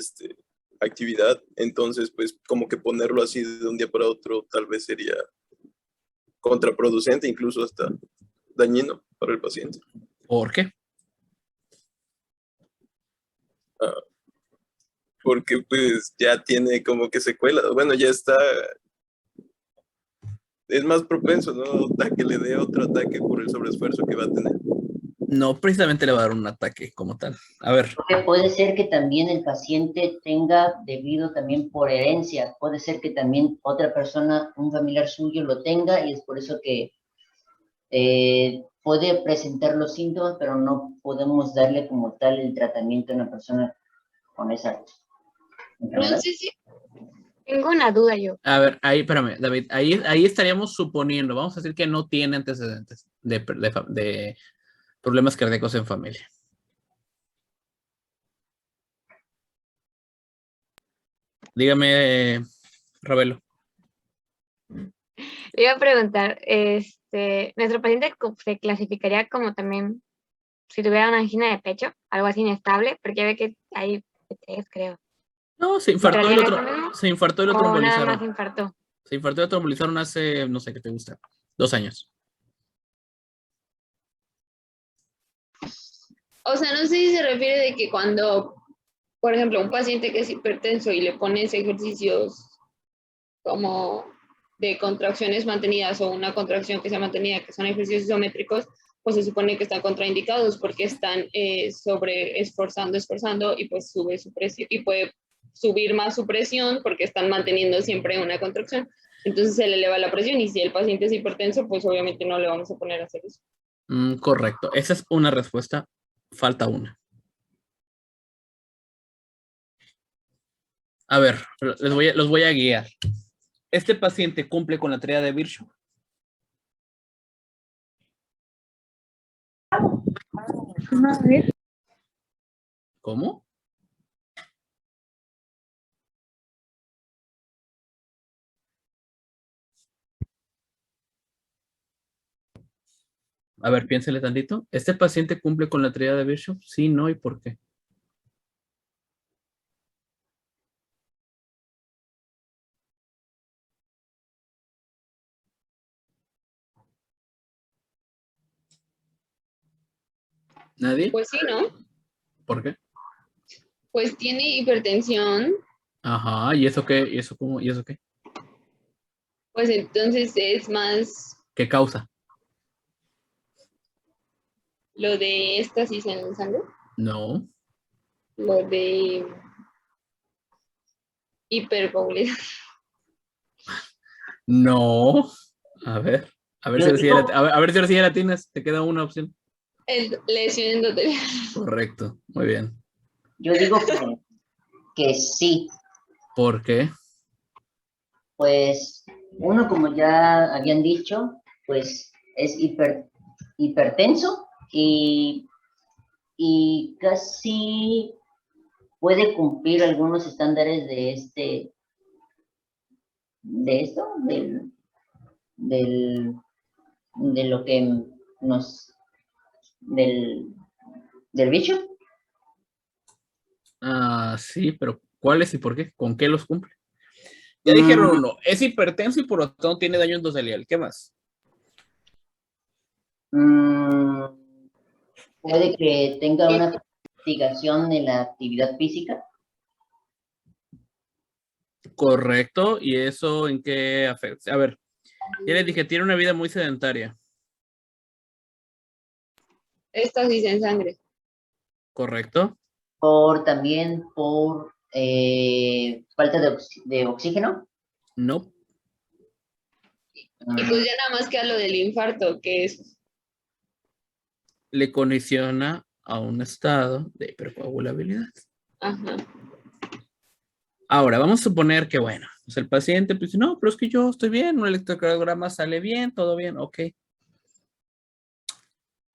actividad, entonces pues como que ponerlo así de un día para otro tal vez sería contraproducente, incluso hasta dañino para el paciente. ¿Por qué? Porque pues ya tiene como que secuelas, bueno, ya está, es más propenso, ¿no? A que le dé otro ataque por el sobreesfuerzo que va a tener. No precisamente le va a dar un ataque como tal. A ver, Porque puede ser que también el paciente tenga, debido también por herencia, puede ser que también otra persona, un familiar suyo lo tenga y es por eso que puede presentar los síntomas, pero no podemos darle como tal el tratamiento a una persona con esa enfermedad. No sé si Tengo una duda yo. a ver, ahí, espérame, David, ahí estaríamos suponiendo, vamos a decir que no tiene antecedentes de problemas cardíacos en familia. Dígame, Ravelo. Le iba a preguntar, ¿nuestro paciente se clasificaría como también si tuviera una angina de pecho, algo así inestable? Porque ve que hay tres, creo. No, se infartó y ¿Entraría en eso mismo? se infartó y lo ¿O nada trombolizaron. más infartó? Se infartó y lo trombolizaron hace, no sé qué te gusta, 2 años. O sea, no sé si se refiere de que cuando, por ejemplo, un paciente que es hipertenso y le pones ejercicios como de contracciones mantenidas o una contracción que sea mantenida, que son ejercicios isométricos, pues se supone que están contraindicados porque están esforzando y pues sube su presión y puede subir más su presión porque están manteniendo siempre una contracción. Entonces se le eleva la presión y si el paciente es hipertenso, pues obviamente no le vamos a poner a hacer eso. Correcto, esa es una respuesta. Falta una. A ver, los voy a guiar. ¿Este paciente cumple con la tarea de Virchow? ¿Cómo? A ver, piénsele tantito. ¿Este paciente cumple con la tarea de Virchow? Sí, no, ¿y por qué? ¿Nadie? Pues sí, ¿no? ¿Por qué? Pues tiene hipertensión, Ajá, ¿y eso qué? ¿Y eso cómo? ¿Y eso qué? pues entonces es más ¿Qué causa? lo de éstasis en el sangre, No. lo de hipercoagulación. No. A ver Yo si ahora sí digo- a ver si ahora sí ya la tienes. Te queda una opción. Lesión endotelial. Correcto, muy bien. Yo digo que sí, ¿Por qué? pues uno, como ya habían dicho, pues es hipertenso y casi puede cumplir algunos estándares de esto, de lo que del bicho. Sí, pero ¿cuáles y por qué? ¿Con qué los cumple? Ya dijeron uno, es hipertenso y por lo tanto tiene daño endotelial. ¿Qué más? Puede que tenga una investigación en la actividad física. Correcto, ¿y eso en qué afecta? A ver, ya les dije, tiene una vida muy sedentaria. Éstasis en sangre. Correcto. también por falta de oxígeno. No. Y pues ya nada más queda lo del infarto, que es Le condiciona a un estado de hipercoagulabilidad. ajá. Ahora, vamos a suponer que, bueno, pues el paciente pues, dice, no, pero es que yo estoy bien, un electrocardiograma sale bien, todo bien, ok.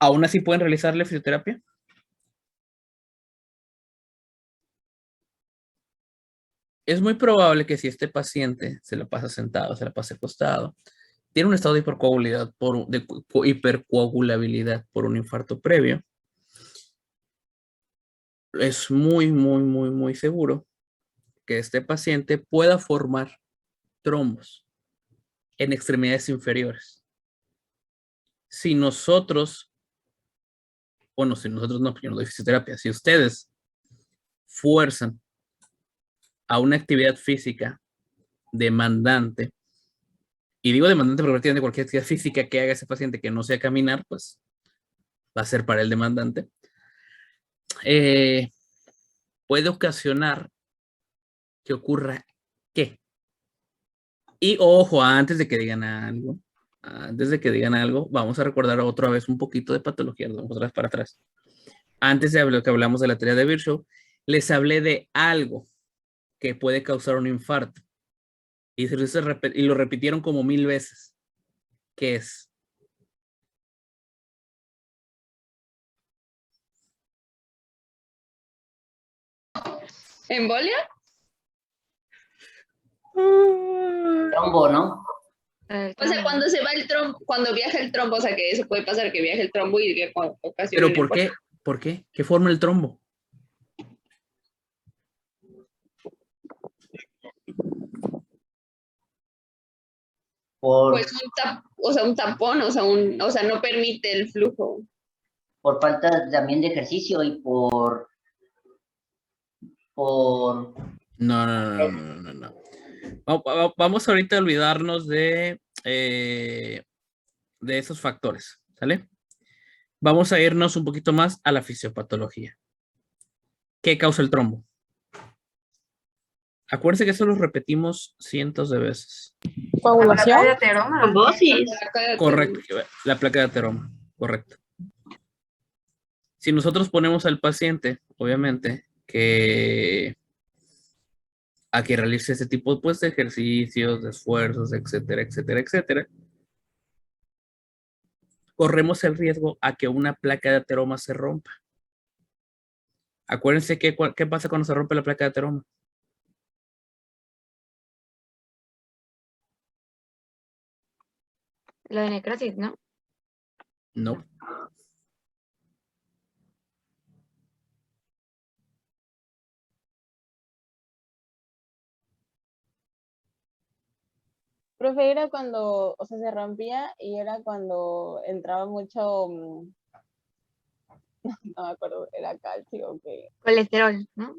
¿Aún así pueden realizarle fisioterapia? Es muy probable que si este paciente se la pasa sentado, se la pasa acostado, tiene un estado de hipercoagulabilidad por un infarto previo, es muy seguro que este paciente pueda formar trombos en extremidades inferiores. Si nosotros, bueno, si nosotros no, yo no doy fisioterapia, si ustedes fuerzan a una actividad física demandante, y digo demandante porque prácticamente cualquier actividad física que haga ese paciente que no sea caminar, pues va a ser para el demandante, puede ocasionar que ocurra ¿qué? Y ojo, antes de que digan algo, vamos a recordar otra vez un poquito de patología, vamos otra vez para atrás. Antes de lo que hablamos de la teoría de Virchow, les hablé de algo que puede causar un infarto. Y lo repitieron como 1000 veces. ¿Qué es? ¿Embolia? Trombo, ¿no? O sea, cuando se va el trombo, cuando viaja el trombo, o sea, que eso puede pasar, que viaje el trombo y que ocasione ¿Pero por qué? ¿Por qué? ¿Qué forma el trombo? Por, pues un tapón, o sea, no permite el flujo. por falta también de ejercicio y por No. Vamos ahorita a olvidarnos de esos factores, ¿sale? Vamos a irnos un poquito más a la fisiopatología. ¿Qué causa el trombo? Acuérdense que eso lo repetimos cientos de veces. Coagulación. Trombosis. Correcto, la placa de ateroma, correcto. Si nosotros ponemos al paciente, obviamente, que a que realice ese tipo pues, de ejercicios, de esfuerzos, etcétera, corremos el riesgo a que una placa de ateroma se rompa. Acuérdense que, ¿qué pasa cuando se rompe la placa de ateroma? Lo de necrosis, ¿no? No. Profe, era cuando, o sea, se rompía y era cuando entraba mucho, no me acuerdo, era calcio o qué. Colesterol, ¿no?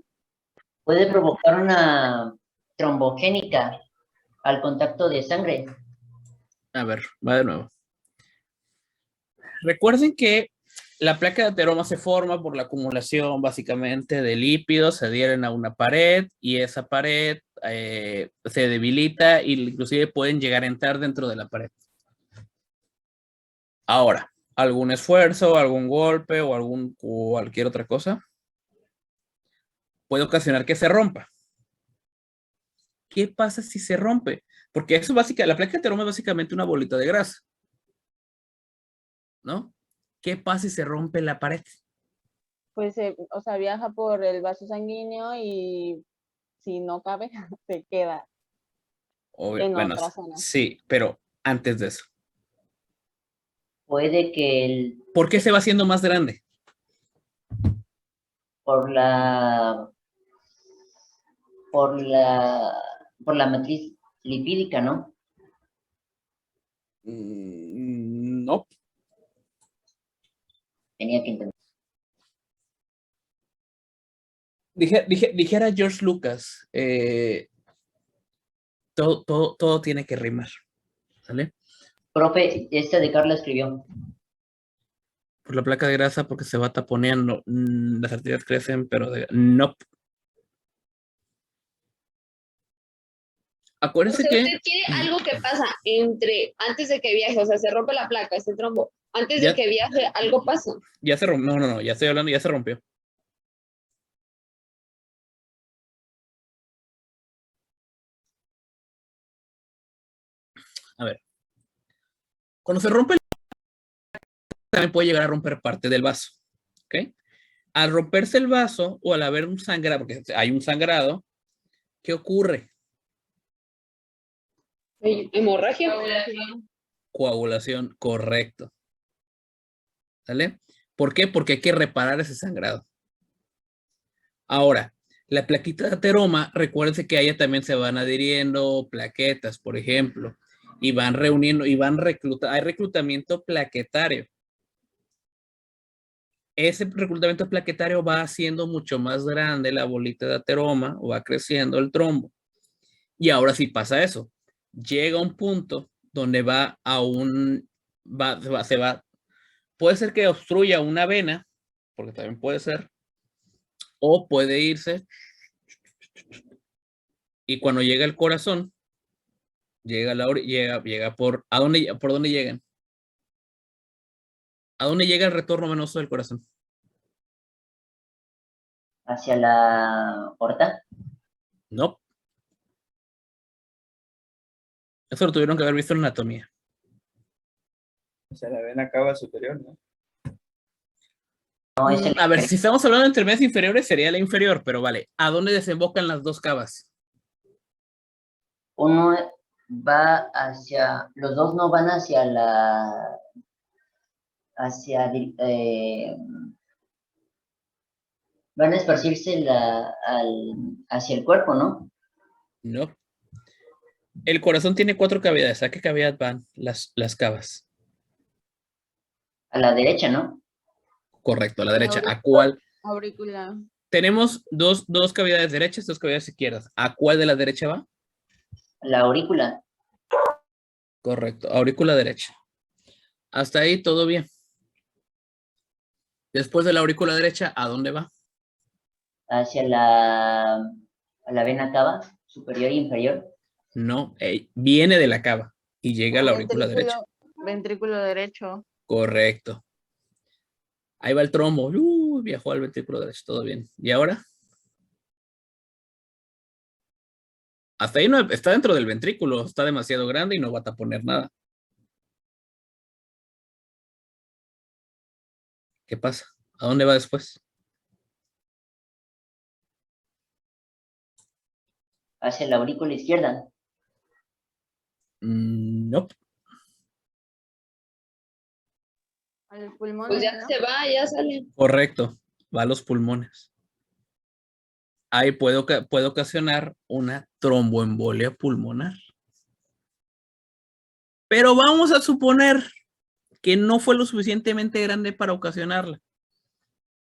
puede provocar una trombogénica al contacto de sangre. A ver, va de nuevo. Recuerden que la placa de ateroma se forma por la acumulación básicamente de lípidos, se adhieren a una pared y esa pared se debilita e inclusive pueden llegar a entrar dentro de la pared. Ahora, algún esfuerzo, algún golpe o cualquier otra cosa puede ocasionar que se rompa. ¿Qué pasa si se rompe? Porque eso la placa de ateroma es básicamente una bolita de grasa, ¿no? ¿Qué pasa si se rompe la pared? Pues, o sea, viaja por el vaso sanguíneo y si no cabe, se queda en Bueno, otra zona. sí, pero antes de eso. Puede que ¿Por qué se va haciendo más grande? por la matriz lipídica, ¿no? No. Tenía que entender. Dijera George Lucas, todo tiene que rimar, ¿vale? Profe, esta de Carla escribió. por la placa de grasa porque se va taponeando. Las arterias crecen, pero no. O Acuérdense sea, que usted quiere algo que pasa antes de que viaje, o sea, se rompe la placa, este trombo. Antes Ya- de que viaje, algo pasa. ya se rompió. No, ya estoy hablando, ya se rompió. A ver. Cuando se rompe, también puede llegar a romper parte del vaso. ¿Ok? Al romperse el vaso o al haber un sangrado, porque hay un sangrado, ¿qué ocurre? Hemorragia. Coagulación, correcto. ¿Sale? ¿Por qué? Porque hay que reparar ese sangrado. Ahora, la plaquita de ateroma, recuérdense que a ella también se van adhiriendo plaquetas, por ejemplo, y van reuniendo, y van reclutando, hay reclutamiento plaquetario. Ese reclutamiento plaquetario va haciendo mucho más grande la bolita de ateroma, o va creciendo el trombo. Y ahora sí pasa eso. Llega un punto donde va a un, puede ser que obstruya una vena, porque también puede ser, o puede irse, y cuando llega el corazón, llega por dónde llegan. ¿A dónde llega el retorno venoso del corazón? Hacia la aorta. No. Eso lo tuvieron que haber visto en anatomía. O sea, la vena cava superior, ¿no? No, es el A ver, si estamos hablando de intermedias inferiores, sería la inferior, pero vale. ¿A dónde desembocan las dos cavas? uno va hacia, los dos no van hacia van a esparcirse hacia el cuerpo, ¿no? No. El corazón tiene 4 cavidades. ¿A qué cavidad van las cavas? A la derecha, ¿no? Correcto, a la derecha. ¿A cuál? Aurícula. Tenemos dos cavidades derechas, 2 cavidades izquierdas. ¿A cuál de la derecha va? La aurícula. Correcto, aurícula derecha. Hasta ahí todo bien. Después de la aurícula derecha, ¿a dónde va? Hacia a la vena cava, superior e inferior. No, viene de la cava y llega a la aurícula derecha. Ventrículo derecho. Correcto. Ahí va el trombo. Viajó al ventrículo derecho, todo bien. ¿Y ahora? Hasta ahí no está dentro del ventrículo, está demasiado grande y no va a taponar nada. ¿Qué pasa? ¿A dónde va después? Hacia la aurícula izquierda. No. Al pulmón. Pues ya ¿no? se va, ya sale. Correcto, va a los pulmones. Ahí puede ocasionar una tromboembolia pulmonar. Pero vamos a suponer que no fue lo suficientemente grande para ocasionarla.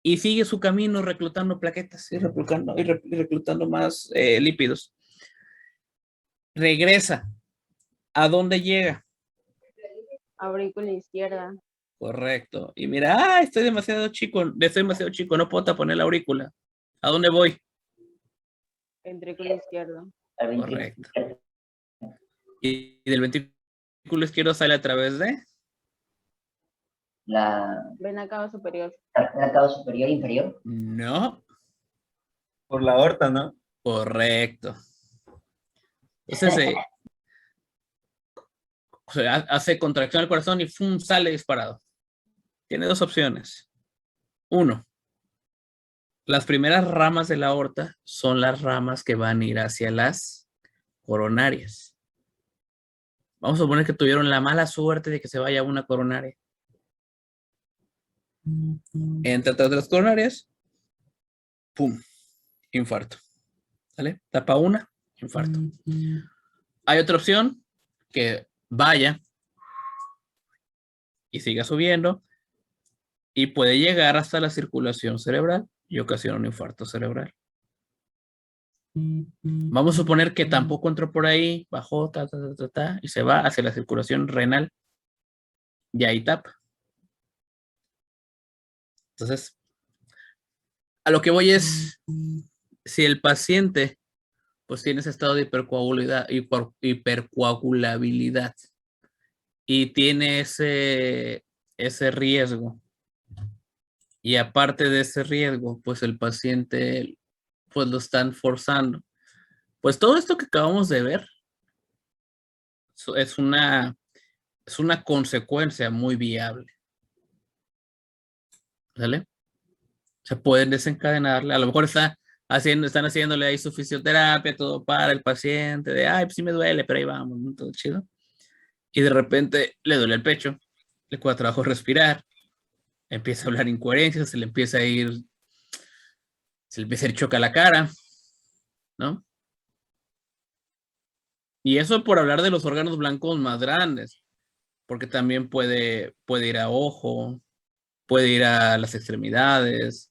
Y sigue su camino reclutando plaquetas y reclutando más lípidos. Regresa. ¿A dónde llega? Aurícula izquierda. Correcto. Y mira, estoy demasiado chico, no puedo taponar la aurícula. ¿A dónde voy? Ventrículo izquierdo. Al ventrículo Correcto. izquierdo. Y del ventrículo izquierdo sale a través de La Vena cava superior. cava superior e inferior. no. Por la aorta, ¿no? Correcto. Entonces o sea, hace contracción al corazón y ¡fum! Sale disparado. Tiene 2 opciones. 1. Las primeras ramas de la aorta son las ramas que van a ir hacia las coronarias. Vamos a suponer que tuvieron la mala suerte de que se vaya una coronaria. Entra atrás de las coronarias. ¡Pum! Infarto. ¿Sale? Tapa una, infarto. Hay otra opción que vaya y siga subiendo y puede llegar hasta la circulación cerebral y ocasiona un infarto cerebral. Vamos a suponer que tampoco entró por ahí, bajó, y se va hacia la circulación renal y ahí tapa. Entonces, a lo que voy es, si el paciente pues tiene ese estado de hipercoagulabilidad y tiene ese riesgo, y aparte de ese riesgo, pues el paciente pues lo están forzando. Pues todo esto que acabamos de ver es una consecuencia muy viable. ¿Sale? Se pueden desencadenarle. A lo mejor están haciéndole ahí su fisioterapia, todo para el paciente, de, ay, pues sí me duele, pero ahí vamos, ¿no? Todo chido. Y de repente le duele el pecho, le cuesta trabajo respirar, empieza a hablar incoherencias, se le empieza a ir choca la cara, ¿no? Y eso por hablar de los órganos blancos más grandes, porque también puede ir a ojo, puede ir a las extremidades,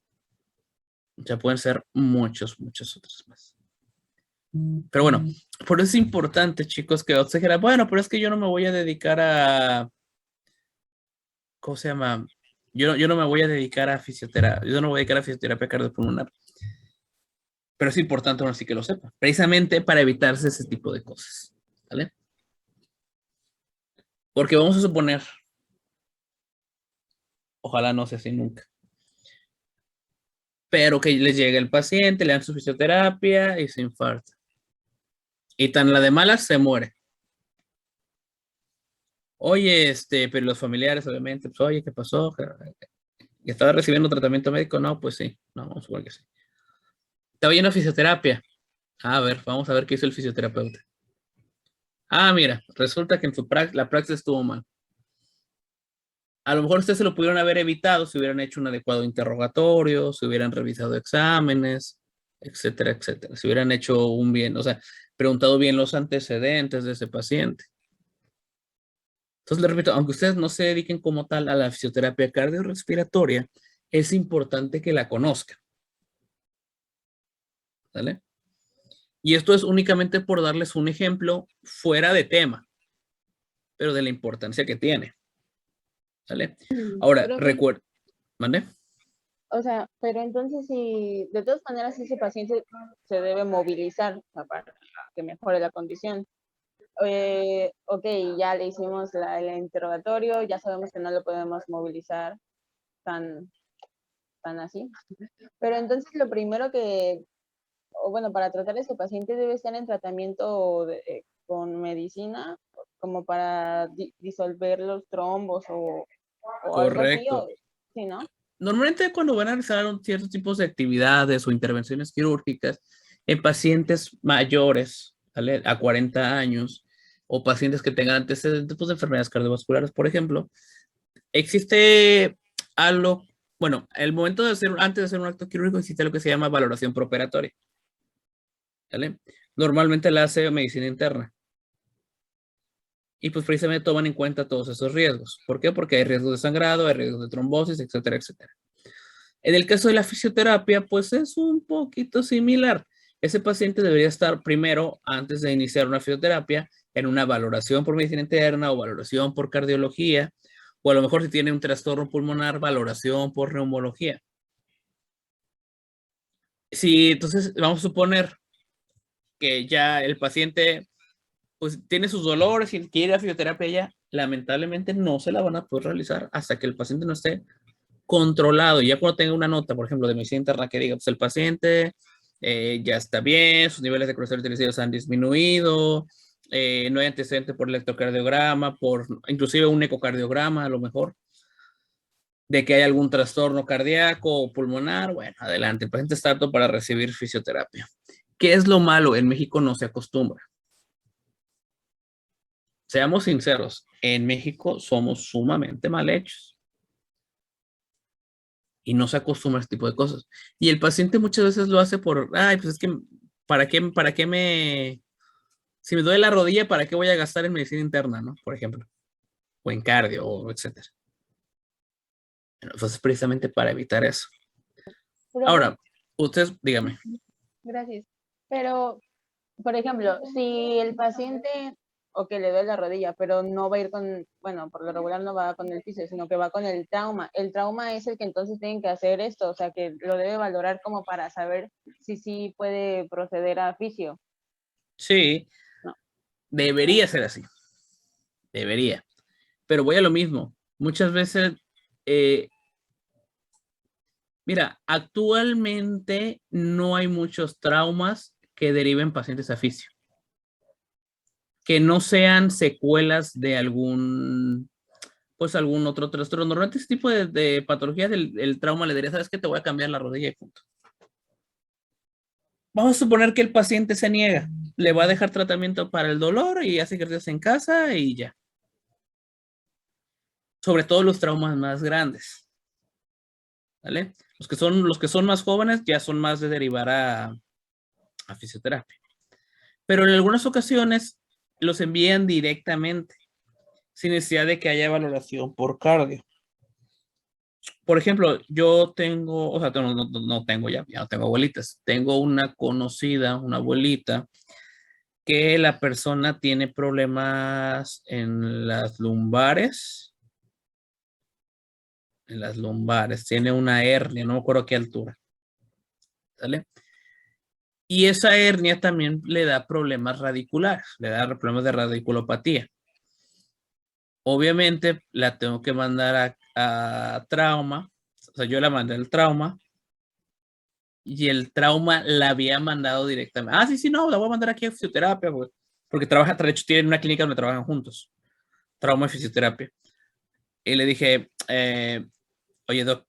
ya pueden ser muchos otros más. Pero bueno, por eso es importante, chicos, que os dijera, bueno, pero es que yo no me voy a dedicar a, ¿cómo se llama? Yo no me voy a dedicar a fisioterapia, yo no voy a dedicar a fisioterapia cardiopulmonar. Pero es importante aún así que lo sepa, precisamente para evitarse ese tipo de cosas, ¿vale? Porque vamos a suponer, ojalá no sea así nunca, pero que les llegue el paciente, le dan su fisioterapia y se infarta. Y tan la de malas se muere. Oye, pero los familiares, obviamente, pues, oye, ¿qué pasó? ¿Y estaba recibiendo tratamiento médico? No, pues sí, no, vamos a suponer que sí. Estaba yendo a fisioterapia. A ver, vamos a ver qué hizo el fisioterapeuta. Ah, mira, resulta que en la praxis estuvo mal. A lo mejor ustedes se lo pudieron haber evitado si hubieran hecho un adecuado interrogatorio, si hubieran revisado exámenes, etcétera, etcétera. Si hubieran hecho un bien, o sea, preguntado bien los antecedentes de ese paciente. Entonces, les repito, aunque ustedes no se dediquen como tal a la fisioterapia cardiorrespiratoria, es importante que la conozcan. ¿Vale? Y esto es únicamente por darles un ejemplo fuera de tema, pero de la importancia que tiene. ¿Vale? Ahora, recuerda, ¿vale? O sea, pero entonces si, de todas maneras, ese paciente se debe movilizar para que mejore la condición. Ok, ya le hicimos el interrogatorio, ya sabemos que no lo podemos movilizar tan así. Pero entonces lo primero que, o bueno, para tratar a ese paciente debe estar en tratamiento con medicina, como para disolver los trombos o algo así, correcto. ¿sí, no? Normalmente cuando van a realizar ciertos tipos de actividades o intervenciones quirúrgicas en pacientes mayores, ¿vale? A 40 años, o pacientes que tengan antecedentes de enfermedades cardiovasculares, por ejemplo, existe algo, bueno, antes de hacer un acto quirúrgico existe lo que se llama valoración preoperatoria, ¿vale? Normalmente la hace medicina interna. Y pues precisamente toman en cuenta todos esos riesgos. ¿Por qué? Porque hay riesgos de sangrado, hay riesgos de trombosis, etcétera, etcétera. En el caso de la fisioterapia, pues es un poquito similar. Ese paciente debería estar primero, antes de iniciar una fisioterapia, en una valoración por medicina interna o valoración por cardiología, o a lo mejor si tiene un trastorno pulmonar, valoración por neumología. Si entonces vamos a suponer que ya el paciente pues tiene sus dolores y quiere la fisioterapia ya, lamentablemente no se la van a poder realizar hasta que el paciente no esté controlado. Y ya cuando tenga una nota, por ejemplo, de medicina interna que diga, pues el paciente ya está bien, sus niveles de colesterol triglicéridos han disminuido, no hay antecedente por electrocardiograma, inclusive un ecocardiograma a lo mejor, de que hay algún trastorno cardíaco o pulmonar, bueno, adelante, el paciente está apto para recibir fisioterapia. ¿Qué es lo malo? En México no se acostumbra. Seamos sinceros, en México somos sumamente mal hechos. Y no se acostumbra a este tipo de cosas. Y el paciente muchas veces lo hace por, ay, pues es que, si me duele la rodilla, ¿para qué voy a gastar en medicina interna, no? Por ejemplo. O en cardio, o etcétera. Entonces, precisamente para evitar eso. Ahora, ustedes, dígame. Gracias. Pero, por ejemplo, si el paciente o que le duele la rodilla, pero no va a ir con, bueno, por lo regular no va con el fisio, sino que va con el trauma. El trauma es el que entonces tienen que hacer esto, o sea, que lo debe valorar como para saber si sí puede proceder a fisio. Sí, No. debería ser así. Debería. Pero voy a lo mismo. Muchas veces, mira, actualmente no hay muchos traumas que deriven pacientes a fisio. Que no sean secuelas de algún otro trastorno. Normalmente ese tipo de patologías del trauma le diría, ¿sabes qué? Te voy a cambiar la rodilla y punto. Vamos a suponer que el paciente se niega. Le va a dejar tratamiento para el dolor y hace ejercicios en casa y ya. Sobre todo los traumas más grandes. ¿Vale? Los que son más jóvenes ya son más de derivar a fisioterapia. Pero en algunas ocasiones los envían directamente, sin necesidad de que haya valoración por cardio. Por ejemplo, yo tengo, o sea, no tengo ya no tengo abuelitas. Tengo una conocida, una abuelita, que la persona tiene problemas en las lumbares. En las lumbares, tiene una hernia, no me acuerdo a qué altura. ¿Sale? Y esa hernia también le da problemas radiculares, le da problemas de radiculopatía. Obviamente la tengo que mandar a trauma, o sea, yo la mandé al trauma y el trauma la había mandado directamente. Ah, sí, no, la voy a mandar aquí a fisioterapia, porque trabaja, de hecho, tienen una clínica donde trabajan juntos, trauma y fisioterapia. Y le dije, oye, doc,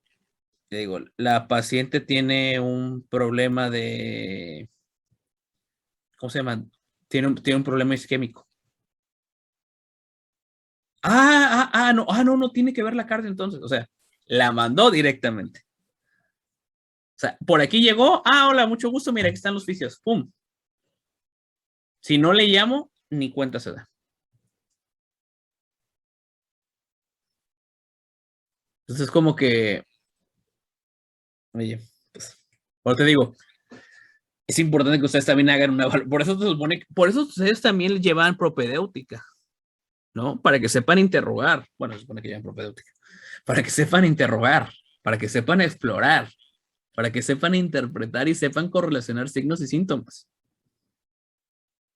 le digo, la paciente tiene un problema de, ¿cómo se llama? Tiene un problema isquémico. No tiene que ver la cardio entonces. O sea, la mandó directamente. O sea, por aquí llegó, hola, mucho gusto, mira, aquí están los fisios. ¡Pum! Si no le llamo, ni cuenta se da. Entonces es como que, oye, pues, por te digo, es importante que ustedes también hagan una, por eso se supone, por eso ustedes también llevan propedéutica, ¿no? Para que sepan interrogar. Bueno, se supone que llevan propedéutica. Para que sepan interrogar, para que sepan explorar, para que sepan interpretar y sepan correlacionar signos y síntomas.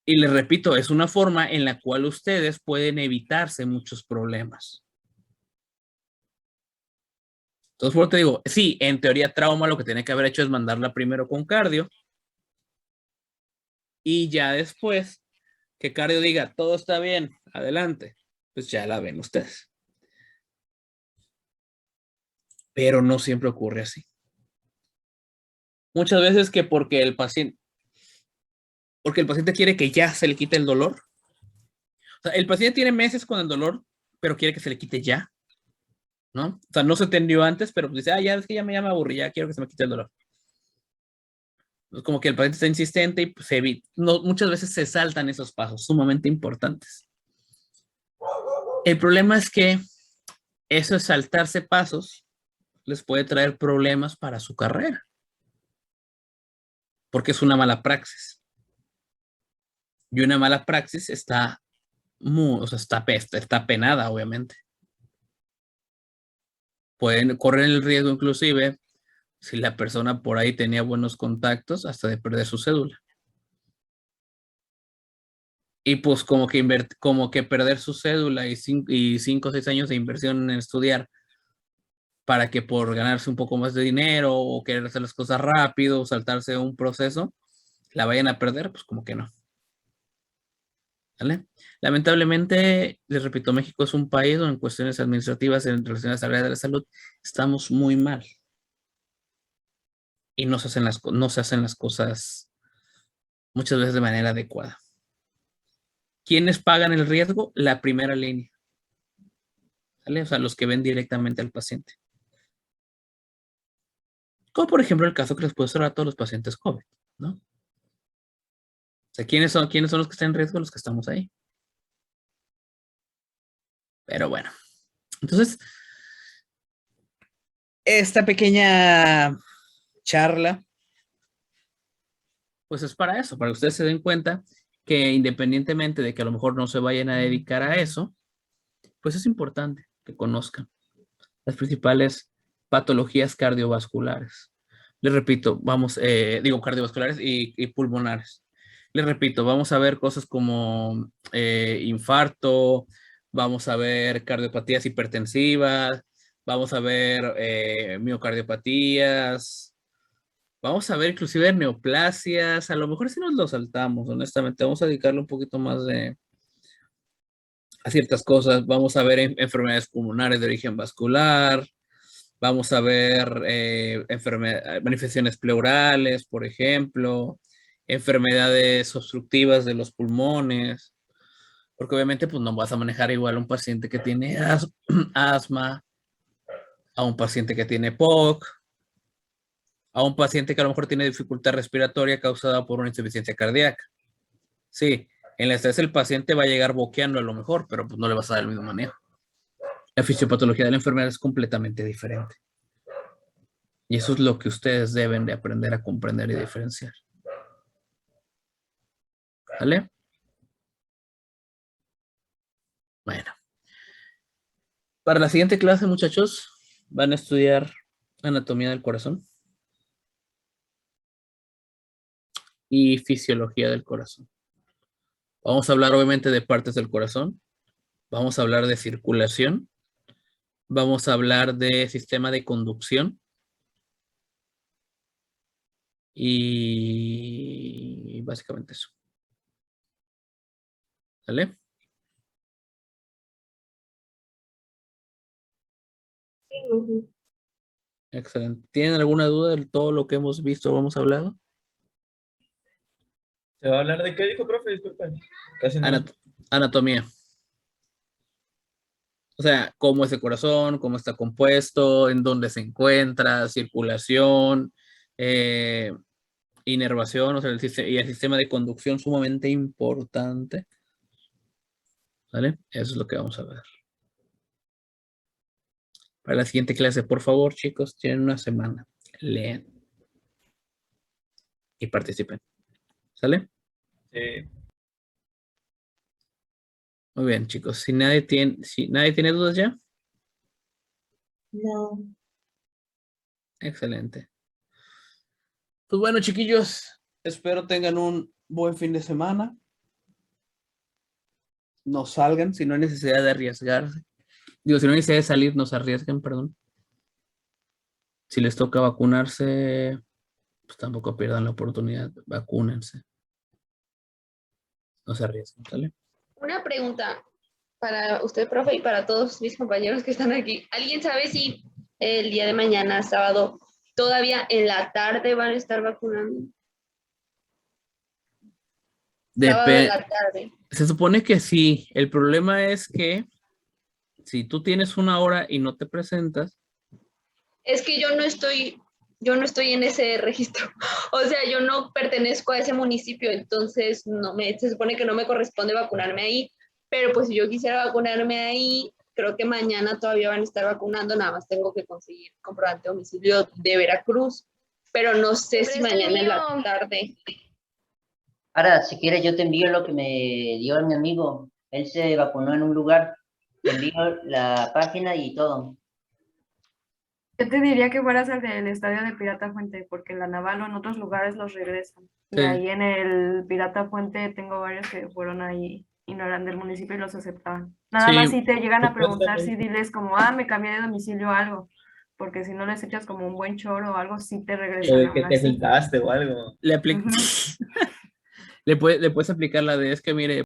Y les repito, es una forma en la cual ustedes pueden evitarse muchos problemas. Entonces, por te digo, sí, en teoría trauma lo que tiene que haber hecho es mandarla primero con cardio y ya después que cardio diga, todo está bien, adelante, pues ya la ven ustedes. Pero no siempre ocurre así. Muchas veces que porque el paciente quiere que ya se le quite el dolor. O sea, el paciente tiene meses con el dolor, pero quiere que se le quite ya, ¿no? O sea, no se atendió antes, pero dice, ya es que ya me aburrí, ya quiero que se me quite el dolor. Es como que el paciente está insistente y pues, muchas veces se saltan esos pasos sumamente importantes. El problema es que eso es saltarse pasos les puede traer problemas para su carrera, porque es una mala praxis. Y una mala praxis está está penada, obviamente. Pueden correr el riesgo, inclusive, si la persona por ahí tenía buenos contactos, hasta de perder su cédula. Y pues como que perder su cédula y 5 o 6 años de inversión en estudiar para que por ganarse un poco más de dinero o querer hacer las cosas rápido o saltarse un proceso, la vayan a perder, pues como que no. ¿Vale? Lamentablemente, les repito, México es un país donde en cuestiones administrativas en relación a la área de la salud estamos muy mal. Y no se hacen las cosas muchas veces de manera adecuada. ¿Quiénes pagan el riesgo? La primera línea. ¿Vale? O sea, los que ven directamente al paciente. Como por ejemplo el caso que les puedo hacer a todos los pacientes COVID, ¿no? O sea, ¿quiénes son los que están en riesgo? Los que estamos ahí. Pero bueno. Entonces, esta pequeña charla, pues es para eso, para que ustedes se den cuenta que independientemente de que a lo mejor no se vayan a dedicar a eso, pues es importante que conozcan las principales patologías cardiovasculares. Les repito, cardiovasculares y pulmonares. Les repito, vamos a ver cosas como infarto, vamos a ver cardiopatías hipertensivas, vamos a ver miocardiopatías, vamos a ver inclusive neoplasias, a lo mejor si nos lo saltamos, honestamente, vamos a dedicarle un poquito más a ciertas cosas, vamos a ver enfermedades pulmonares de origen vascular, vamos a ver manifestaciones pleurales, por ejemplo, enfermedades obstructivas de los pulmones, porque obviamente pues no vas a manejar igual a un paciente que tiene asma, a un paciente que tiene POC, a un paciente que a lo mejor tiene dificultad respiratoria causada por una insuficiencia cardíaca. Sí, en la estrés el paciente va a llegar boqueando a lo mejor, pero pues no le vas a dar el mismo manejo. La fisiopatología de la enfermedad es completamente diferente. Y eso es lo que ustedes deben de aprender a comprender y diferenciar. ¿Vale? Bueno. Para la siguiente clase, muchachos, van a estudiar anatomía del corazón y fisiología del corazón. Vamos a hablar obviamente de partes del corazón. Vamos a hablar de circulación. Vamos a hablar de sistema de conducción. Y básicamente eso. ¿Vale? Excelente. ¿Tienen alguna duda de todo lo que hemos visto o hemos hablado? ¿Se va a hablar de qué dijo, profe? Disculpen. Casi no. Anatomía. O sea, cómo es el corazón, cómo está compuesto, en dónde se encuentra, circulación, inervación, o sea, y el sistema de conducción sumamente importante. ¿Vale? Eso es lo que vamos a ver. Para la siguiente clase, por favor, chicos, tienen una semana. Leen. Y participen. ¿Sale? Sí. Muy bien, chicos. Si nadie tiene dudas ya. No. Excelente. Pues bueno, chiquillos, espero tengan un buen fin de semana. No salgan si no hay necesidad de arriesgarse. Digo, si no hay necesidad de salir, no se arriesguen, perdón. Si les toca vacunarse, pues tampoco pierdan la oportunidad. Vacúnense. No se arriesguen, ¿sale? Una pregunta para usted, profe, y para todos mis compañeros que están aquí. ¿Alguien sabe si el día de mañana, sábado, todavía en la tarde van a estar vacunando? Sábado en la tarde. Se supone que sí. El problema es que si tú tienes una hora y no te presentas. Es que yo no estoy en ese registro. O sea, yo no pertenezco a ese municipio, entonces se supone que no me corresponde vacunarme ahí. Pero pues si yo quisiera vacunarme ahí, creo que mañana todavía van a estar vacunando, nada más tengo que conseguir comprobante de domicilio de Veracruz, pero no sé si mañana en la tarde. Ahora, si quieres, yo te envío lo que me dio mi amigo. Él se vacunó en un lugar. Te envío la página y todo. Yo te diría que fueras al del estadio de Pirata Fuente, porque en la Naval o en otros lugares los regresan. Sí. Y ahí en el Pirata Fuente tengo varios que fueron ahí y no eran del municipio y los aceptaban. Nada Sí. más si te llegan a preguntar, si diles como, me cambié de domicilio o algo, porque si no les echas como un buen choro o algo, sí te regresan. Que te sentaste o algo. Le puedes aplicar la de, es que mire,